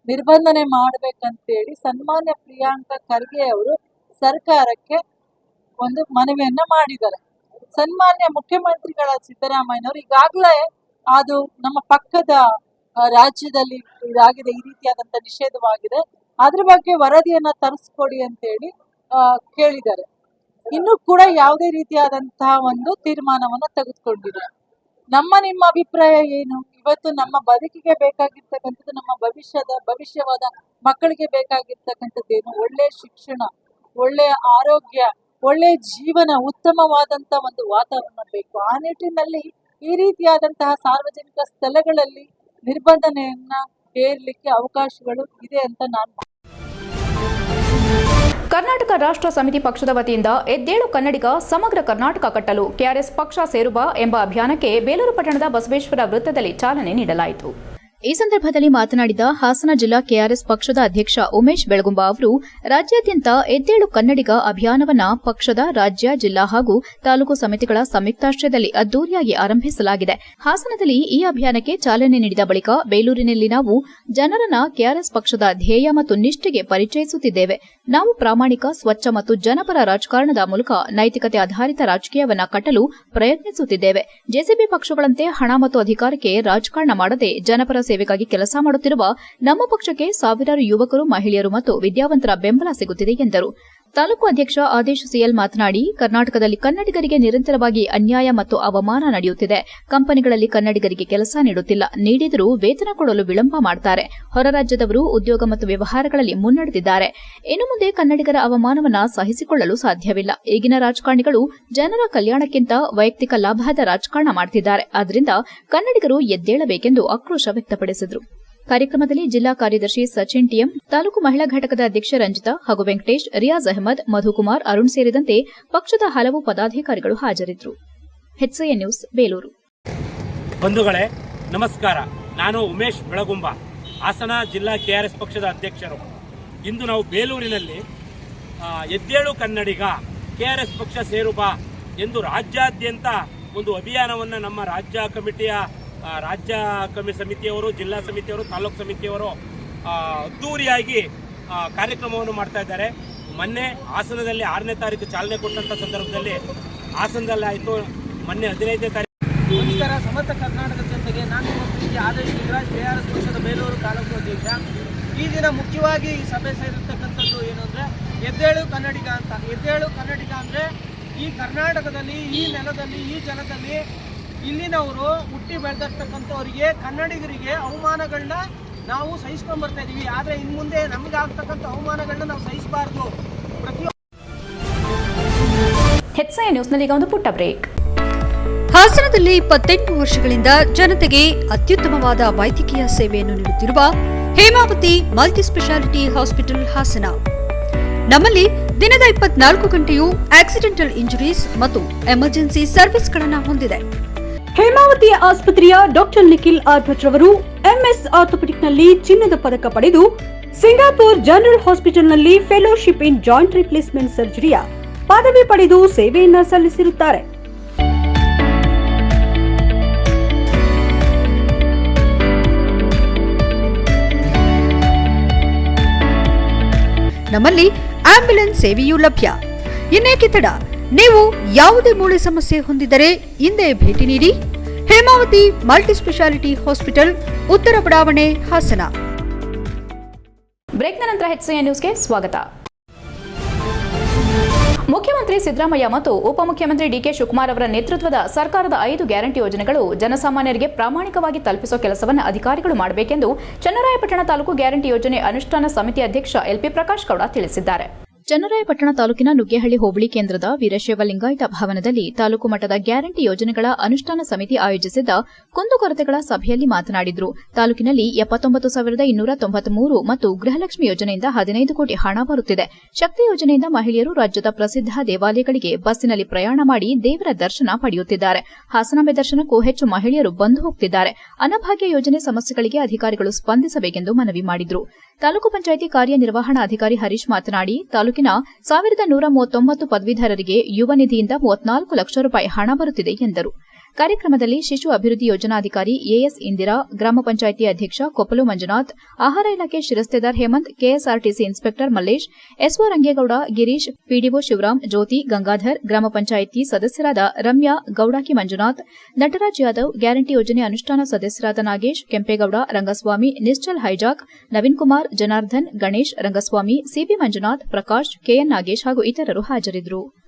ನಿರ್ಬಂಧನೆ ಮಾಡ್ಬೇಕಂತೇಳಿ ಸನ್ಮಾನ್ಯ ಪ್ರಿಯಾಂಕ ಖರ್ಗೆ ಅವರು ಸರ್ಕಾರಕ್ಕೆ ಒಂದು ಮನವಿಯನ್ನ ಮಾಡಿದ್ದಾರೆ. ಸನ್ಮಾನ್ಯ ಮುಖ್ಯಮಂತ್ರಿಗಳ ಸಿದ್ದರಾಮಯ್ಯನವರು ಈಗಾಗಲೇ ಅದು ನಮ್ಮ ಪಕ್ಕದ ರಾಜ್ಯದಲ್ಲಿ ಇದಾಗಿದೆ, ಈ ರೀತಿಯಾದಂತ ನಿಷೇಧವಾಗಿದೆ, ಅದ್ರ ಬಗ್ಗೆ ವರದಿಯನ್ನ ತರಿಸ್ಕೊಡಿ ಅಂತೇಳಿ ಕೇಳಿದ್ದಾರೆ. ಇನ್ನೂ ಕೂಡ ಯಾವುದೇ ರೀತಿಯಾದಂತಹ ಒಂದು ತೀರ್ಮಾನವನ್ನ ತೆಗೆದುಕೊಂಡಿದೆ. ನಿಮ್ಮ ಅಭಿಪ್ರಾಯ ಏನು? ಇವತ್ತು ನಮ್ಮ ಬದುಕಿಗೆ ಬೇಕಾಗಿರ್ತಕ್ಕಂಥದ್ದು, ನಮ್ಮ ಭವಿಷ್ಯವಾದ ಮಕ್ಕಳಿಗೆ ಬೇಕಾಗಿರ್ತಕ್ಕಂಥದ್ದೇನು? ಒಳ್ಳೆಯ ಶಿಕ್ಷಣ, ಒಳ್ಳೆಯ ಆರೋಗ್ಯ, ಒಳ್ಳೆಯ ಜೀವನ, ಉತ್ತಮವಾದಂತ ಒಂದು ವಾತಾವರಣ ಬೇಕು. ಆ ನಿಟ್ಟಿನಲ್ಲಿ ಈ ರೀತಿಯಾದಂತಹ ಸಾರ್ವಜನಿಕ ಸ್ಥಳಗಳಲ್ಲಿ ನಿರ್ಬಂಧನೆಯನ್ನ ಹೇರಲಿಕ್ಕೆ ಅವಕಾಶಗಳು ಇದೆ ಅಂತ ನಾನು. ಕರ್ನಾಟಕ ರಾಷ್ಟ್ರ ಸಮಿತಿ ಪಕ್ಷದ ವತಿಯಿಂದ ಎದ್ದೇಳು ಕನ್ನಡಿಗ ಸಮಗ್ರ ಕರ್ನಾಟಕ ಕಟ್ಟಲು KRS ಪಕ್ಷ ಸೇರುಬಾ ಎಂಬ ಅಭಿಯಾನಕ್ಕೆ ಬೇಲೂರು ಪಟ್ಟಣದ ಬಸವೇಶ್ವರ ವೃತ್ತದಲ್ಲಿ ಚಾಲನೆ ನೀಡಲಾಯಿತು. ಈ ಸಂದರ್ಭದಲ್ಲಿ ಮಾತನಾಡಿದ ಹಾಸನ ಜಿಲ್ಲಾ KRS ಪಕ್ಷದ ಅಧ್ಯಕ್ಷ ಉಮೇಶ್ ಬೆಳಗುಂಬ ಅವರು, ರಾಜ್ಯಾದ್ಯಂತ ಎದ್ದೇಳು ಕನ್ನಡಿಗ ಅಭಿಯಾನವನ್ನ ಪಕ್ಷದ ರಾಜ್ಯ, ಜಿಲ್ಲಾ ಹಾಗೂ ತಾಲೂಕು ಸಮಿತಿಗಳ ಸಂಯುಕ್ತಾಶ್ರಯದಲ್ಲಿ ಅದ್ದೂರಿಯಾಗಿ ಆರಂಭಿಸಲಾಗಿದೆ. ಹಾಸನದಲ್ಲಿ ಈ ಅಭಿಯಾನಕ್ಕೆ ಚಾಲನೆ ನೀಡಿದ ಬಳಿಕ ಬೇಲೂರಿನಲ್ಲಿ ನಾವು ಜನರನ್ನ KRS ಪಕ್ಷದ ಧ್ಯೇಯ ಮತ್ತು ನಿಷ್ಠೆಗೆ ಪರಿಚಯಿಸುತ್ತಿದ್ದೇವೆ. ನಾವು ಪ್ರಾಮಾಣಿಕ, ಸ್ವಚ್ಛ ಮತ್ತು ಜನಪರ ರಾಜಕಾರಣದ ಮೂಲಕ ನೈತಿಕತೆ ಆಧಾರಿತ ರಾಜಕೀಯವನ್ನ ಕಟ್ಟಲು ಪ್ರಯತ್ನಿಸುತ್ತಿದ್ದೇವೆ. ಜೆಸಿಬಿ ಪಕ್ಷಗಳಂತೆ ಹಣ ಮತ್ತು ಅಧಿಕಾರಕ್ಕೆ ರಾಜಕಾರಣ ಮಾಡದೆ ಜನಪರ ಸೇವೆಗಾಗಿ ಕೆಲಸ ಮಾಡುತ್ತಿರುವ ನಮ್ಮ ಪಕ್ಷಕ್ಕೆ ಸಾವಿರಾರು ಯುವಕರು, ಮಹಿಳೆಯರು ಮತ್ತು ವಿದ್ಯಾವಂತರ ಬೆಂಬಲ ಸಿಗುತ್ತಿದೆ ಎಂದರು. ತಾಲೂಕು ಅಧ್ಯಕ್ಷ ಆದೇಶ್ ಸಿಎಲ್ ಮಾತನಾಡಿ, ಕರ್ನಾಟಕದಲ್ಲಿ ಕನ್ನಡಿಗರಿಗೆ ನಿರಂತರವಾಗಿ ಅನ್ಯಾಯ ಮತ್ತು ಅವಮಾನ ನಡೆಯುತ್ತಿದೆ. ಕಂಪನಿಗಳಲ್ಲಿ ಕನ್ನಡಿಗರಿಗೆ ಕೆಲಸ ನೀಡುತ್ತಿಲ್ಲ, ನೀಡಿದರೂ ವೇತನ ಕೊಡಲು ವಿಳಂಬ ಮಾಡುತ್ತಾರೆ. ಹೊರ ರಾಜ್ಯದವರು ಉದ್ಯೋಗ ಮತ್ತು ವ್ಯವಹಾರಗಳಲ್ಲಿ ಮುನ್ನಡೆದಿದ್ದಾರೆ. ಇನ್ನು ಮುಂದೆ ಕನ್ನಡಿಗರ ಅವಮಾನವನ್ನು ಸಹಿಸಿಕೊಳ್ಳಲು ಸಾಧ್ಯವಿಲ್ಲ. ಈಗಿನ ರಾಜಕಾರಣಿಗಳು ಜನರ ಕಲ್ಯಾಣಕ್ಕಿಂತ ವೈಯಕ್ತಿಕ ಲಾಭದ ರಾಜಕಾರಣ ಮಾಡುತ್ತಿದ್ದಾರೆ. ಆದ್ದರಿಂದ ಕನ್ನಡಿಗರು ಎದ್ದೇಳಬೇಕೆಂದು ಆಕ್ರೋಶ ವ್ಯಕ್ತಪಡಿಸಿದರು. ಕಾರ್ಯಕ್ರಮದಲ್ಲಿ ಜಿಲ್ಲಾ ಕಾರ್ಯದರ್ಶಿ ಸಚಿನ್ ಟಿಎಂ, ತಾಲೂಕು ಮಹಿಳಾ ಘಟಕದ ಅಧ್ಯಕ್ಷೆ ರಂಜಿತಾ ಹಾಗೂ ವೆಂಕಟೇಶ್, ರಿಯಾಜ್ ಅಹಮದ್, ಮಧುಕುಮಾರ್, ಅರುಣ್ ಸೇರಿದಂತೆ ಪಕ್ಷದ ಹಲವು ಪದಾಧಿಕಾರಿಗಳು ಹಾಜರಿದ್ದರು. HCI news Belur. ಬಂಧುಗಳೇ ನಮಸ್ಕಾರ. ನಾನು ಉಮೇಶ್ ಬೆಳಗುಂಬ, ಹಾಸನ ಜಿಲ್ಲಾ KRS ಪಕ್ಷದ ಅಧ್ಯಕ್ಷರು. ಇಂದು ನಾವು ಬೇಲೂರಿನಲ್ಲಿ ಎದ್ದೇಳು ಕನ್ನಡಿಗ, KRS ಪಕ್ಷ ಸೇರು ಬಾ ಎಂದು ರಾಜ್ಯಾದ್ಯಂತ ಒಂದು ಅಭಿಯಾನವನ್ನು ನಮ್ಮ ರಾಜ್ಯ ಕಮಿಟಿಯ ಸಮಿತಿಯವರು, ಜಿಲ್ಲಾ ಸಮಿತಿಯವರು, ತಾಲೂಕು ಸಮಿತಿಯವರು ಅದ್ದೂರಿಯಾಗಿ ಕಾರ್ಯಕ್ರಮವನ್ನು ಮಾಡ್ತಾ ಇದ್ದಾರೆ. ಮೊನ್ನೆ ಹಾಸನದಲ್ಲಿ 6ನೇ ತಾರೀಕು ಚಾಲನೆ ಕೊಟ್ಟಂಥ ಸಂದರ್ಭದಲ್ಲಿ ಹಾಸನದಲ್ಲಿ ಆಯಿತು. ಮೊನ್ನೆ 15ನೇ ತಾರೀಕು. ನಮಸ್ಕಾರ. ಸಮರ್ಥ ಕರ್ನಾಟಕದ ಜೊತೆಗೆ ನಾನು ಆದರ್ಶ ಲಿಂಗರಾಜ್, KRS ಪಕ್ಷದ ಬೇಲೂರು ತಾಲೂಕು ಅಧ್ಯಕ್ಷ. ಈ ದಿನ ಮುಖ್ಯವಾಗಿ ಈ ಸಭೆ ಸೇರಿರ್ತಕ್ಕಂಥದ್ದು ಏನು ಅಂದರೆ ಎದ್ದೇಳು ಕನ್ನಡಿಗ ಅಂತ. ಎದ್ದೇಳು ಕನ್ನಡಿಗ ಅಂದರೆ ಈ ಕರ್ನಾಟಕದಲ್ಲಿ, ಈ ನೆಲದಲ್ಲಿ, ಈ ಜಲದಲ್ಲಿ ಇಲ್ಲಿನವರು ಹುಟ್ಟಿ ಬೆಳೆದಿರ್ತಕ್ಕಂಥವರಿಗೆ, ಕನ್ನಡಿಗರಿಗೆ ಅವಮಾನಗಳನ್ನ ನಾವು ಸಹಿಸ್ಕೊಂಡ್ಬರ್ತಾ ಇದ್ದೀವಿ. ಆದರೆ ಇನ್ನು ಮುಂದೆ ನಮಗೆ ಆಗ್ತಕ್ಕಂಥ ಅವಮಾನಗಳನ್ನ ನಾವು ಸಹಿಸಬಾರ್ದು. HCI ನ್ಯೂಸ್ನಲ್ಲಿ ಈಗ ಒಂದು ಪುಟ್ಟ ಬ್ರೇಕ್. ಹಾಸನದಲ್ಲಿ 28 ವರ್ಷಗಳಿಂದ ಜನತೆಗೆ ಅತ್ಯುತ್ತಮವಾದ ವೈದ್ಯಕೀಯ ಸೇವೆಯನ್ನು ನೀಡುತ್ತಿರುವ Hemavathi multi specialty hospital Hassan. ನಮ್ಮಲ್ಲಿ ದಿನದ 24 ಗಂಟೆಯೂ ಆಕ್ಸಿಡೆಂಟಲ್ ಇಂಜುರೀಸ್ ಮತ್ತು ಎಮರ್ಜೆನ್ಸಿ ಸರ್ವಿಸ್ಗಳನ್ನು ಹೊಂದಿದೆ. ಹೇಮಾವತಿ ಆಸ್ಪತ್ರೆಯ ಡಾಕ್ಟರ್ ನಿಖಿಲ್ ಆರ್ಭಟ್ ರವರು MS ಆರ್ಥೋಪೆಡಿಕ್ನಲ್ಲಿ ಚಿನ್ನದ ಪದಕ ಪಡೆದು ಸಿಂಗಾಪುರ್ ಜನರಲ್ ಹಾಸ್ಪಿಟಲ್ನಲ್ಲಿ ಫೆಲೋಶಿಪ್ ಇನ್ ಜಾಯಿಂಟ್ ರಿಪ್ಲೇಸ್ಮೆಂಟ್ ಸರ್ಜರಿಯ ಪದವಿ ಪಡೆದು ಸೇವೆಯನ್ನ ಸಲ್ಲಿಸಿರುತ್ತಾರೆ. ನಮ್ಮಲ್ಲಿ ಆಂಬ್ಯುಲೆನ್ಸ್ ಸೇವೆಯೂ ಲಭ್ಯ. ಇನ್ನೇಕೆ ತಡ? ನೀವು ಯಾವುದೇ ಮೂಳೆ ಸಮಸ್ಯೆ ಹೊಂದಿದರೆ ಹಿಂದೆ ಭೇಟಿ ನೀಡಿ. ಹೇಮಾವತಿ ಮಲ್ಟಿ ಸ್ಪೆಷಾಲಿಟಿ ಹಾಸ್ಪಿಟಲ್, ಉತ್ತರ ಬಡಾವಣೆ, ಹಾಸನ. ಬ್ರೇಕ್ನ ನಂತರ HCI ನ್ಯೂಸ್ಗೆ ಸ್ವಾಗತ. ಮುಖ್ಯಮಂತ್ರಿ ಸಿದ್ದರಾಮಯ್ಯ ಮತ್ತು ಉಪಮುಖ್ಯಮಂತ್ರಿ DK ಶಿವಕುಮಾರ್ ಅವರ ನೇತೃತ್ವದ ಸರ್ಕಾರದ 5 ಗ್ಯಾರಂಟಿ ಯೋಜನೆಗಳು ಜನಸಾಮಾನ್ಯರಿಗೆ ಪ್ರಾಮಾಣಿಕವಾಗಿ ತಲುಪಿಸುವ ಕೆಲಸವನ್ನು ಅಧಿಕಾರಿಗಳು ಮಾಡಬೇಕೆಂದು ಚನ್ನರಾಯಪಟ್ಟಣ ತಾಲೂಕು ಗ್ಯಾರಂಟಿ ಯೋಜನೆ ಅನುಷ್ಠಾನ ಸಮಿತಿ ಅಧ್ಯಕ್ಷ LP ಪ್ರಕಾಶ್ ಗೌಡ ತಿಳಿಸಿದ್ದಾರೆ. ಚನ್ನರಾಯಪಟ್ಟಣ ತಾಲೂಕಿನ ನುಗ್ಗೇಹಳ್ಳಿ ಹೋಬಳಿ ಕೇಂದ್ರದ ವೀರಶೈವ ಲಿಂಗಾಯತ ಭವನದಲ್ಲಿ ತಾಲೂಕು ಮಟ್ಟದ ಗ್ಯಾರಂಟಿ ಯೋಜನೆಗಳ ಅನುಷ್ಠಾನ ಸಮಿತಿ ಆಯೋಜಿಸಿದ್ದ ಕುಂದುಕೊರತೆಗಳ ಸಭೆಯಲ್ಲಿ ಮಾತನಾಡಿದರು. ತಾಲೂಕಿನಲ್ಲಿ 79,293 ಮತ್ತು ಗೃಹಲಕ್ಷ್ಮಿ ಯೋಜನೆಯಿಂದ 15 ಕೋಟಿ ಹಣ ಬರುತ್ತಿದೆ. ಶಕ್ತಿ ಯೋಜನೆಯಿಂದ ಮಹಿಳೆಯರು ರಾಜ್ಯದ ಪ್ರಸಿದ್ಧ ದೇವಾಲಯಗಳಿಗೆ ಬಸ್ಸಿನಲ್ಲಿ ಪ್ರಯಾಣ ಮಾಡಿ ದೇವರ ದರ್ಶನ ಪಡೆಯುತ್ತಿದ್ದಾರೆ. ಹಾಸನಾಂಬೆ ದರ್ಶನಕ್ಕೂ ಹೆಚ್ಚು ಮಹಿಳೆಯರು ಬಂದು ಹೋಗುತ್ತಿದ್ದಾರೆ. ಅನ್ನಭಾಗ್ಯ ಯೋಜನೆ ಸಮಸ್ಯೆಗಳಿಗೆ ಅಧಿಕಾರಿಗಳು ಸ್ಪಂದಿಸಬೇಕೆಂದು ಮನವಿ ಮಾಡಿದರು. ತಾಲೂಕು ಪಂಚಾಯಿತಿ ಕಾರ್ಯನಿರ್ವಹಣಾಧಿಕಾರಿ ಹರೀಶ್ ಮಾತನಾಡಿ, ತಾಲೂಕಿನ 1139 ಪದವೀಧರರಿಗೆ ಯುವ ನಿಧಿಯಿಂದ 34 ಲಕ್ಷ ರೂಪಾಯಿ ಹಣ ಬರುತ್ತಿದೆ ಎಂದರು. ಕಾರ್ಯಕ್ರಮದಲ್ಲಿ ಶಿಶು ಅಭಿವೃದ್ಧಿ ಯೋಜನಾಧಿಕಾರಿ AS ಇಂದಿರಾ, ಗ್ರಾಮ ಪಂಚಾಯಿತಿ ಅಧ್ಯಕ್ಷ ಕೊಪ್ಪಲು ಮಂಜುನಾಥ್, ಆಹಾರ ಇಲಾಖೆ ಶಿರಸ್ತೇದಾರ್ Hemanth, KSRTC inspector Mallesh, SO Rangegowda, Girish, PDO Shivaram, Jyothi, Gangadhar, ಗ್ರಾಮ ಪಂಚಾಯಿತಿ ಸದಸ್ಯರಾದ ರಮ್ಯಾ, ಗೌಡಾಕಿ ಮಂಜುನಾಥ್, ನಟರಾಜ್ ಯಾದವ್, ಗ್ಯಾರಂಟಿ ಯೋಜನೆ ಅನುಷ್ಠಾನ ಸದಸ್ಯರಾದ ನಾಗೇಶ್, ಕೆಂಪೇಗೌಡ, ರಂಗಸ್ವಾಮಿ, ನಿಶ್ಚಲ್ ಹೈಜಾಕ್, ನವೀನ್ ಕುಮಾರ್, ಜನಾರ್ದನ್, ಗಣೇಶ್, ರಂಗಸ್ವಾಮಿ, CB ಮಂಜುನಾಥ್, ಪ್ರಕಾಶ್, KN ನಾಗೇಶ್ ಹಾಗೂ ಇತರರು ಹಾಜರಿದ್ದರು.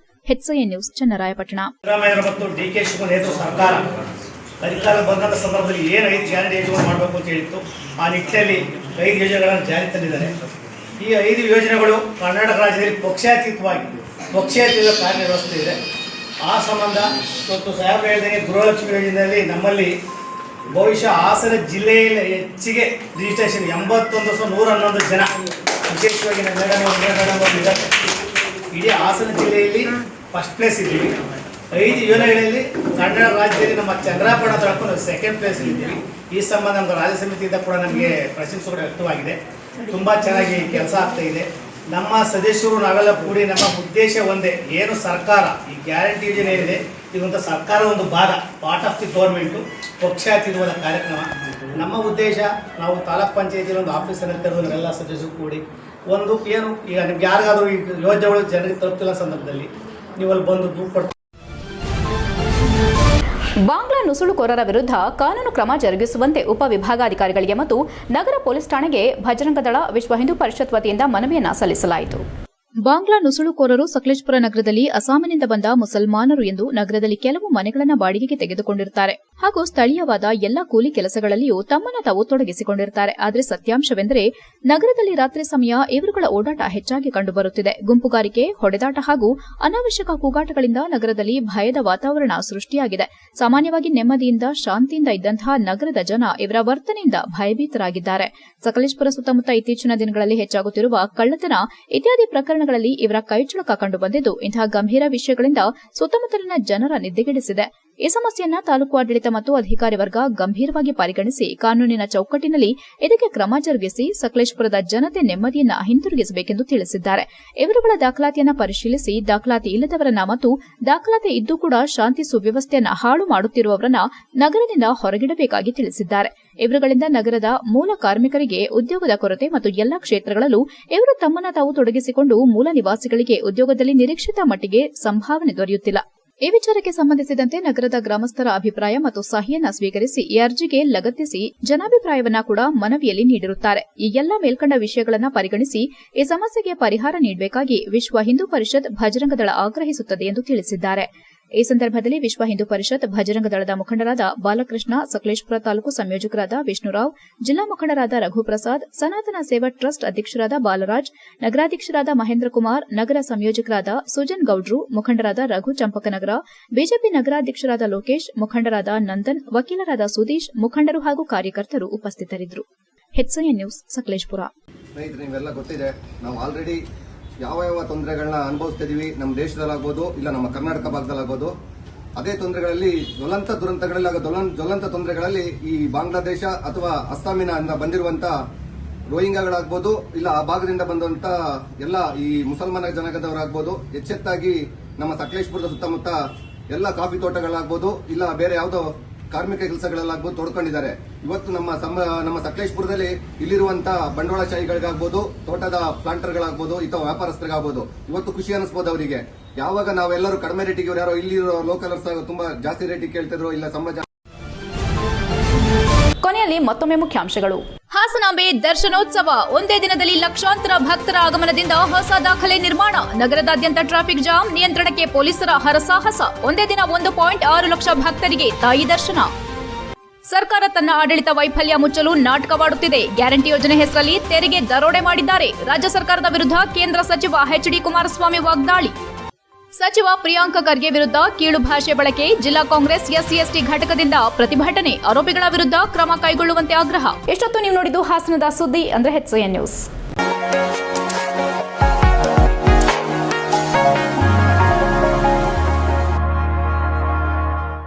HCI news, Channarayapatna. ಸಿದ್ದರಾಮಯ್ಯ ಮತ್ತು DK ಶಿವಕುಮಾರ್ ನೇತೃತ್ವದ ಸರ್ಕಾರ ಅಧಿಕಾರ ಬಂದಂಥ ಸಂದರ್ಭದಲ್ಲಿ ಏನು 5 ಗ್ಯಾರಂಟಿ ಯೋಜನೆ ಮಾಡಬೇಕು ಅಂತ ಹೇಳಿತ್ತು, ಆ ನಿಟ್ಟಿನಲ್ಲಿ 5 ಯೋಜನೆಗಳನ್ನು ಜಾರಿ ತಂದಿದ್ದಾರೆ. ಈ 5 ಯೋಜನೆಗಳು ಕರ್ನಾಟಕ ರಾಜ್ಯದಲ್ಲಿ ಪಕ್ಷಾತೀತ ಕಾರ್ಯನಿರ್ವಹಿಸುತ್ತಿದೆ. ಆ ಸಂಬಂಧ ಇವತ್ತು ಸಾಹೇಬರು ಹೇಳಿದಂಗೆ ಗೃಹಲಕ್ಷ್ಮಿ ಯೋಜನೆಯಲ್ಲಿ ನಮ್ಮಲ್ಲಿ ಬಹುಶಃ ಹಾಸನ ಜಿಲ್ಲೆಯಲ್ಲಿ ಹೆಚ್ಚಿಗೆ ರಿಜಿಸ್ಟ್ರೇಷನ್ 81,111 ಜನ, ವಿಶೇಷವಾಗಿ ಇಡೀ ಹಾಸನ ಜಿಲ್ಲೆಯಲ್ಲಿ ಫಸ್ಟ್ ಪ್ಲೇಸ್ ಇದ್ದೀವಿ. 5 ಯೋಜನೆಗಳಲ್ಲಿ ಕನ್ನಡ ರಾಜ್ಯದಲ್ಲಿ ನಮ್ಮ ಚಂದ್ರಾಪಟ್ಟಣ ತಾಲೂಕು ಸೆಕೆಂಡ್ ಪ್ಲೇಸ್ ಇದ್ದೀವಿ. ಈ ಸಂಬಂಧ ನಮ್ಮ ರಾಜ್ಯ ಸಮಿತಿಯಿಂದ ಕೂಡ ನಮಗೆ ಪ್ರಶಂಸೆಗಳು ವ್ಯಕ್ತವಾಗಿದೆ. ತುಂಬ ಚೆನ್ನಾಗಿ ಕೆಲಸ ಆಗ್ತಾ ಇದೆ. ನಮ್ಮ ಸದಸ್ಯರು ನಾವೆಲ್ಲ ಕೂಡಿ ನಮ್ಮ ಉದ್ದೇಶ ಒಂದೇ, ಏನು ಸರ್ಕಾರ ಈ ಗ್ಯಾರಂಟಿ ಯೋಜನೆ ಏನಿದೆ ಇದೊಂದು ಸರ್ಕಾರದ ಒಂದು ಭಾಗ, ಪಾರ್ಟ್ ಆಫ್ ದಿ ಗೌರ್ಮೆಂಟು, ಪಕ್ಷಾತೀತವಾದ ಕಾರ್ಯಕ್ರಮ. ನಮ್ಮ ಉದ್ದೇಶ ನಾವು ತಾಲೂಕ್ ಪಂಚಾಯತಿಯಲ್ಲಿ ಒಂದು ಆಫೀಸನ್ನು ತೆರೆದು ಎಲ್ಲ ಸದಸ್ಯರು ಕೂಡಿ ಒಂದು ಏನು ಈಗ ನಿಮ್ಗೆ ಯಾರಿಗಾದರೂ ಈ ಯೋಜನೆಗಳು ಜನರಿಗೆ ತಲುಪ್ತಿಲ್ಲ ಸಂದರ್ಭದಲ್ಲಿ ನೀವು ಅಲ್ಲಿ ಬಂದು ದೂರು ಕೊಡ್ತೀವಿ. ಬಾಂಗ್ಲಾ ನುಸುಳುಕೋರರ ವಿರುದ್ಧ ಕಾನೂನು ಕ್ರಮ ಜರುಗಿಸುವಂತೆ ಉಪವಿಭಾಗಾಧಿಕಾರಿಗಳಿಗೆ ಮತ್ತು ನಗರ ಪೊಲೀಸ್ ಠಾಣೆಗೆ ಭಜರಂಗ ದಳ, ವಿಶ್ವ ಹಿಂದೂ ಪರಿಷತ್ ವತಿಯಿಂದ ಮನವಿಯನ್ನ ಸಲ್ಲಿಸಲಾಯಿತು. ಬಾಂಗ್ಲಾ ನುಸುಳುಕೋರರು ಸಕಲೇಶಪುರ ನಗರದಲ್ಲಿ ಅಸ್ಸಾಮಿನಿಂದ ಬಂದ ಮುಸಲ್ಮಾನರು ಎಂದು ನಗರದಲ್ಲಿ ಕೆಲವು ಮನೆಗಳನ್ನು ಬಾಡಿಗೆಗೆ ತೆಗೆದುಕೊಂಡಿರುತ್ತಾರೆ ಹಾಗೂ ಸ್ಥಳೀಯವಾದ ಎಲ್ಲಾ ಕೂಲಿ ಕೆಲಸಗಳಲ್ಲಿಯೂ ತಮ್ಮನ್ನು ತಾವು ತೊಡಗಿಸಿಕೊಂಡಿರುತ್ತಾರೆ. ಆದರೆ ಸತ್ಯಾಂಶವೆಂದರೆ ನಗರದಲ್ಲಿ ರಾತ್ರಿ ಸಮಯ ಇವರುಗಳ ಓಡಾಟ ಹೆಚ್ಚಾಗಿ ಕಂಡುಬರುತ್ತಿದೆ. ಗುಂಪುಗಾರಿಕೆ, ಹೊಡೆದಾಟ ಹಾಗೂ ಅನಾವಶ್ಯಕ ಕೂಗಾಟಗಳಿಂದ ನಗರದಲ್ಲಿ ಭಯದ ವಾತಾವರಣ ಸೃಷ್ಟಿಯಾಗಿದೆ. ಸಾಮಾನ್ಯವಾಗಿ ನೆಮ್ಮದಿಯಿಂದ, ಶಾಂತಿಯಿಂದ ಇದ್ದಂತಹ ನಗರದ ಜನ ಇವರ ವರ್ತನೆಯಿಂದ ಭಯಭೀತರಾಗಿದ್ದಾರೆ. ಸಕಲೇಶಪುರ ಸುತ್ತಮುತ್ತ ಇತ್ತೀಚಿನ ದಿನಗಳಲ್ಲಿ ಹೆಚ್ಚಾಗುತ್ತಿರುವ ಕಳ್ಳತನ ಇತ್ಯಾದಿ ಪ್ರಕರಣಗಳಲ್ಲಿ ಇವರ ಕೈಚಳಕ ಕಂಡುಬಂದಿದ್ದು, ಇಂತಹ ಗಂಭೀರ ವಿಷಯಗಳಿಂದ ಸುತ್ತಮುತ್ತಲಿನ ಜನರ ನಿದ್ದೆಗೆಡಿಸಿದೆ. ಈ ಸಮಸ್ಯೆಯನ್ನ ತಾಲೂಕು ಆಡಳಿತ ಮತ್ತು ಅಧಿಕಾರಿ ವರ್ಗ ಗಂಭೀರವಾಗಿ ಪರಿಗಣಿಸಿ ಕಾನೂನಿನ ಚೌಕಟ್ಟಿನಲ್ಲಿ ಇದಕ್ಕೆ ಕ್ರಮ ಜರುಗಿಸಿ ಸಕಲೇಶಪುರದ ಜನತೆ ನೆಮ್ಮದಿಯನ್ನ ಹಿಂತಿರುಗಿಸಬೇಕೆಂದು ತಿಳಿಸಿದ್ದಾರೆ. ಇವರುಗಳ ದಾಖಲಾತಿಯನ್ನ ಪರಿಶೀಲಿಸಿ ದಾಖಲಾತಿ ಇಲ್ಲದವರನ್ನ ಮತ್ತು ದಾಖಲಾತಿ ಇದ್ದು ಕೂಡ ಶಾಂತಿ ಸುವ್ಯವಸ್ಥೆಯನ್ನ ಹಾಳು ಮಾಡುತ್ತಿರುವವರನ್ನ ನಗರದಿಂದ ಹೊರಗಿಡಬೇಕಾಗಿ ತಿಳಿಸಿದ್ದಾರೆ. ಇವರುಗಳಿಂದ ನಗರದ ಮೂಲ ಕಾರ್ಮಿಕರಿಗೆ ಉದ್ಯೋಗದ ಕೊರತೆ ಮತ್ತು ಎಲ್ಲಾ ಕ್ಷೇತ್ರಗಳಲ್ಲೂ ಇವರು ತಮ್ಮನ್ನ ತಾವು ತೊಡಗಿಸಿಕೊಂಡು ಮೂಲ ನಿವಾಸಿಗಳಿಗೆ ಉದ್ಯೋಗದಲ್ಲಿ ನಿರೀಕ್ಷಿತ ಮಟ್ಟಿಗೆ ಸಂಭಾವನೆ ದೊರೆಯುತ್ತಿಲ್ಲ. ಈ ವಿಚಾರಕ್ಕೆ ಸಂಬಂಧಿಸಿದಂತೆ ನಗರದ ಗ್ರಾಮಸ್ಥರ ಅಭಿಪ್ರಾಯ ಮತ್ತು ಸಹಿಯನ್ನ ಸ್ವೀಕರಿಸಿ ಈ ಅರ್ಜಿಗೆ ಲಗತ್ತಿಸಿ ಜನಾಭಿಪ್ರಾಯವನ್ನ ಕೂಡ ಮನವಿಯಲ್ಲಿ ನೀಡಿರುತ್ತಾರೆ. ಈ ಎಲ್ಲಾ ಮೇಲ್ಕಂಡ ವಿಷಯಗಳನ್ನು ಪರಿಗಣಿಸಿ ಈ ಸಮಸ್ಯೆಗೆ ಪರಿಹಾರ ನೀಡಬೇಕಾಗಿ ವಿಶ್ವ ಹಿಂದೂ ಪರಿಷತ್ ಭಜರಂಗ ದಳ ಆಗ್ರಹಿಸುತ್ತದೆ ಎಂದು ತಿಳಿಸಿದ್ದಾರೆ. ಈ ಸಂದರ್ಭದಲ್ಲಿ ವಿಶ್ವ ಹಿಂದೂ ಪರಿಷತ್ ಭಜರಂಗ ದಳದ ಮುಖಂಡರಾದ ಬಾಲಕೃಷ್ಣ, ಸಕಲೇಶಪುರ ತಾಲೂಕು ಸಂಯೋಜಕರಾದ ವಿಷ್ಣುರಾವ್, ಜಿಲ್ಲಾ ಮುಖಂಡರಾದ ರಘುಪ್ರಸಾದ್, ಸನಾತನ ಸೇವಾ ಟ್ರಸ್ಟ್ ಅಧ್ಯಕ್ಷರಾದ ಬಾಲರಾಜ್, ನಗರಾಧ್ಯಕ್ಷರಾದ ಮಹೇಂದ್ರ ಕುಮಾರ್, ನಗರ ಸಂಯೋಜಕರಾದ ಸುಜನ್ ಗೌಡ್ರು, ಮುಖಂಡರಾದ ರಘು ಚಂಪಕನಗರ, ಬಿಜೆಪಿ ನಗರಾಧ್ಯಕ್ಷರಾದ ಲೋಕೇಶ್, ಮುಖಂಡರಾದ ನಂದನ್, ವಕೀಲರಾದ ಸುದೀಶ್, ಮುಖಂಡರು ಹಾಗೂ ಕಾರ್ಯಕರ್ತರು ಉಪಸ್ಥಿತರಿದ್ದರು. HCN news, Sakleshpur. ಸ್ನೇಹಿತರೆ, ನೀವೆಲ್ಲ ಗೊತ್ತಿದೆ, ನಾವು ಆಲ್ರೆಡಿ ಯಾವ ತೊಂದರೆಗಳನ್ನ ಅನುಭವಿಸ್ತಿದೀವಿ, ನಮ್ಮ ದೇಶದಲ್ಲಾಗ್ಬೋದು ಇಲ್ಲ ನಮ್ಮ ಕರ್ನಾಟಕ ಭಾಗದಲ್ಲಾಗ್ಬೋದು. ಅದೇ ತೊಂದರೆಗಳಲ್ಲಿ ಜ್ವಲಂತ ತೊಂದರೆಗಳಲ್ಲಿ ಈ ಬಾಂಗ್ಲಾದೇಶ ಅಥವಾ ಅಸ್ಸಾಮಿನಿಂದ ಬಂದಿರುವಂತ ರೋಹಿಂಗ್ಯಾಗಳಾಗ್ಬೋದು ಇಲ್ಲ ಆ ಭಾಗದಿಂದ ಬಂದಂತ ಎಲ್ಲ ಈ ಮುಸಲ್ಮಾನ ಜನಾಂಗದವರಾಗ್ಬೋದು ಎಚ್ಚೆತ್ತಾಗಿ ನಮ್ಮ ಸಕಲೇಶಪುರದ ಸುತ್ತಮುತ್ತ ಎಲ್ಲ ಕಾಫಿ ತೋಟಗಳಾಗ್ಬೋದು ಇಲ್ಲ ಬೇರೆ ಯಾವುದೋ ಕಾರ್ಮಿಕ ಕೆಲಸಗಳಲ್ಲಾಗ್ಬೋದು ತೊಡ್ಕೊಂಡಿದ್ದಾರೆ. ಇವತ್ತು ನಮ್ಮ ಸಕಲೇಶಪುರದಲ್ಲಿ ಇಲ್ಲಿರುವಂತ ಬಂಡವಾಳಶಾಹಿಗಳಿಗಾಗ್ಬೋದು, ತೋಟದ ಪ್ಲಾಂಟರ್ಗಳಾಗ್ಬೋದು, ಇತರ ವ್ಯಾಪಾರಸ್ಥರಿಗಾಗ್ಬೋದು ಇವತ್ತು ಖುಷಿ ಅನಿಸಬಹುದು ಅವರಿಗೆ. ಯಾವಾಗ ನಾವೆಲ್ಲರೂ ಕಡಿಮೆ ರೇಟಿಗೆ ಇವರು ಯಾರೋ ಇಲ್ಲಿರೋ ಲೋಕಲರ್ಸ್ ತುಂಬಾ ಜಾಸ್ತಿ ರೇಟಿಗೆ ಕೇಳ್ತಿದ್ರು ಇಲ್ಲ ಸಂಬಳ. ಕೊನೆಯಲ್ಲಿ ಮತ್ತೊಮ್ಮೆ ಮುಖ್ಯಾಂಶಗಳು. ಹಾಸನಾಂಬೆ ದರ್ಶನೋತ್ಸವ ಒಂದೇ ದಿನದಲ್ಲಿ ಲಕ್ಷಾಂತರ ಭಕ್ತರ ಆಗಮನದಿಂದ ಹೊಸ ದಾಖಲೆ ನಿರ್ಮಾಣ. ನಗರದಾದ್ಯಂತ ಟ್ರಾಫಿಕ್ ಜಾಮ್ ನಿಯಂತ್ರಣಕ್ಕೆ ಪೊಲೀಸರ ಹರಸಾಹಸ. ಒಂದೇ ದಿನ 1.6 ಲಕ್ಷ ಭಕ್ತರಿಗೆ ತಾಯಿ ದರ್ಶನ. ಸರ್ಕಾರ ತನ್ನ ಆಡಳಿತ ವೈಫಲ್ಯ ಮುಚ್ಚಲು ನಾಟಕವಾಡುತ್ತಿದೆ. ಗ್ಯಾರಂಟಿ ಯೋಜನೆ ಹೆಸರಲ್ಲಿ ತೆರಿಗೆ ದರೋಡೆ ಮಾಡಿದ್ದಾರೆ. ರಾಜ್ಯ ಸರ್ಕಾರದ ವಿರುದ್ಧ ಕೇಂದ್ರ ಸಚಿವ ಎಚ್.ಡಿ. ಕುಮಾರಸ್ವಾಮಿ ವಾಗ್ದಾಳಿ. ಸಚಿವ ಪ್ರಿಯಾಂಕ ಖರ್ಗೆ ವಿರುದ್ಧ ಕೀಳು ಭಾಷೆ ಬಳಕೆ. ಜಿಲ್ಲಾ ಕಾಂಗ್ರೆಸ್ SC/ST ಘಟಕದಿಂದ ಪ್ರತಿಭಟನೆ. ಆರೋಪಿಗಳ ವಿರುದ್ಧ ಕ್ರಮ ಕೈಗೊಳ್ಳುವಂತೆ ಆಗ್ರಹ. ಎಷ್ಟೊತ್ತು ನೀವು ನೋಡಿದ್ದು ಹಾಸನದ ಸುದ್ದಿ ಅಂದ್ರೆ HCN ನ್ಯೂಸ್.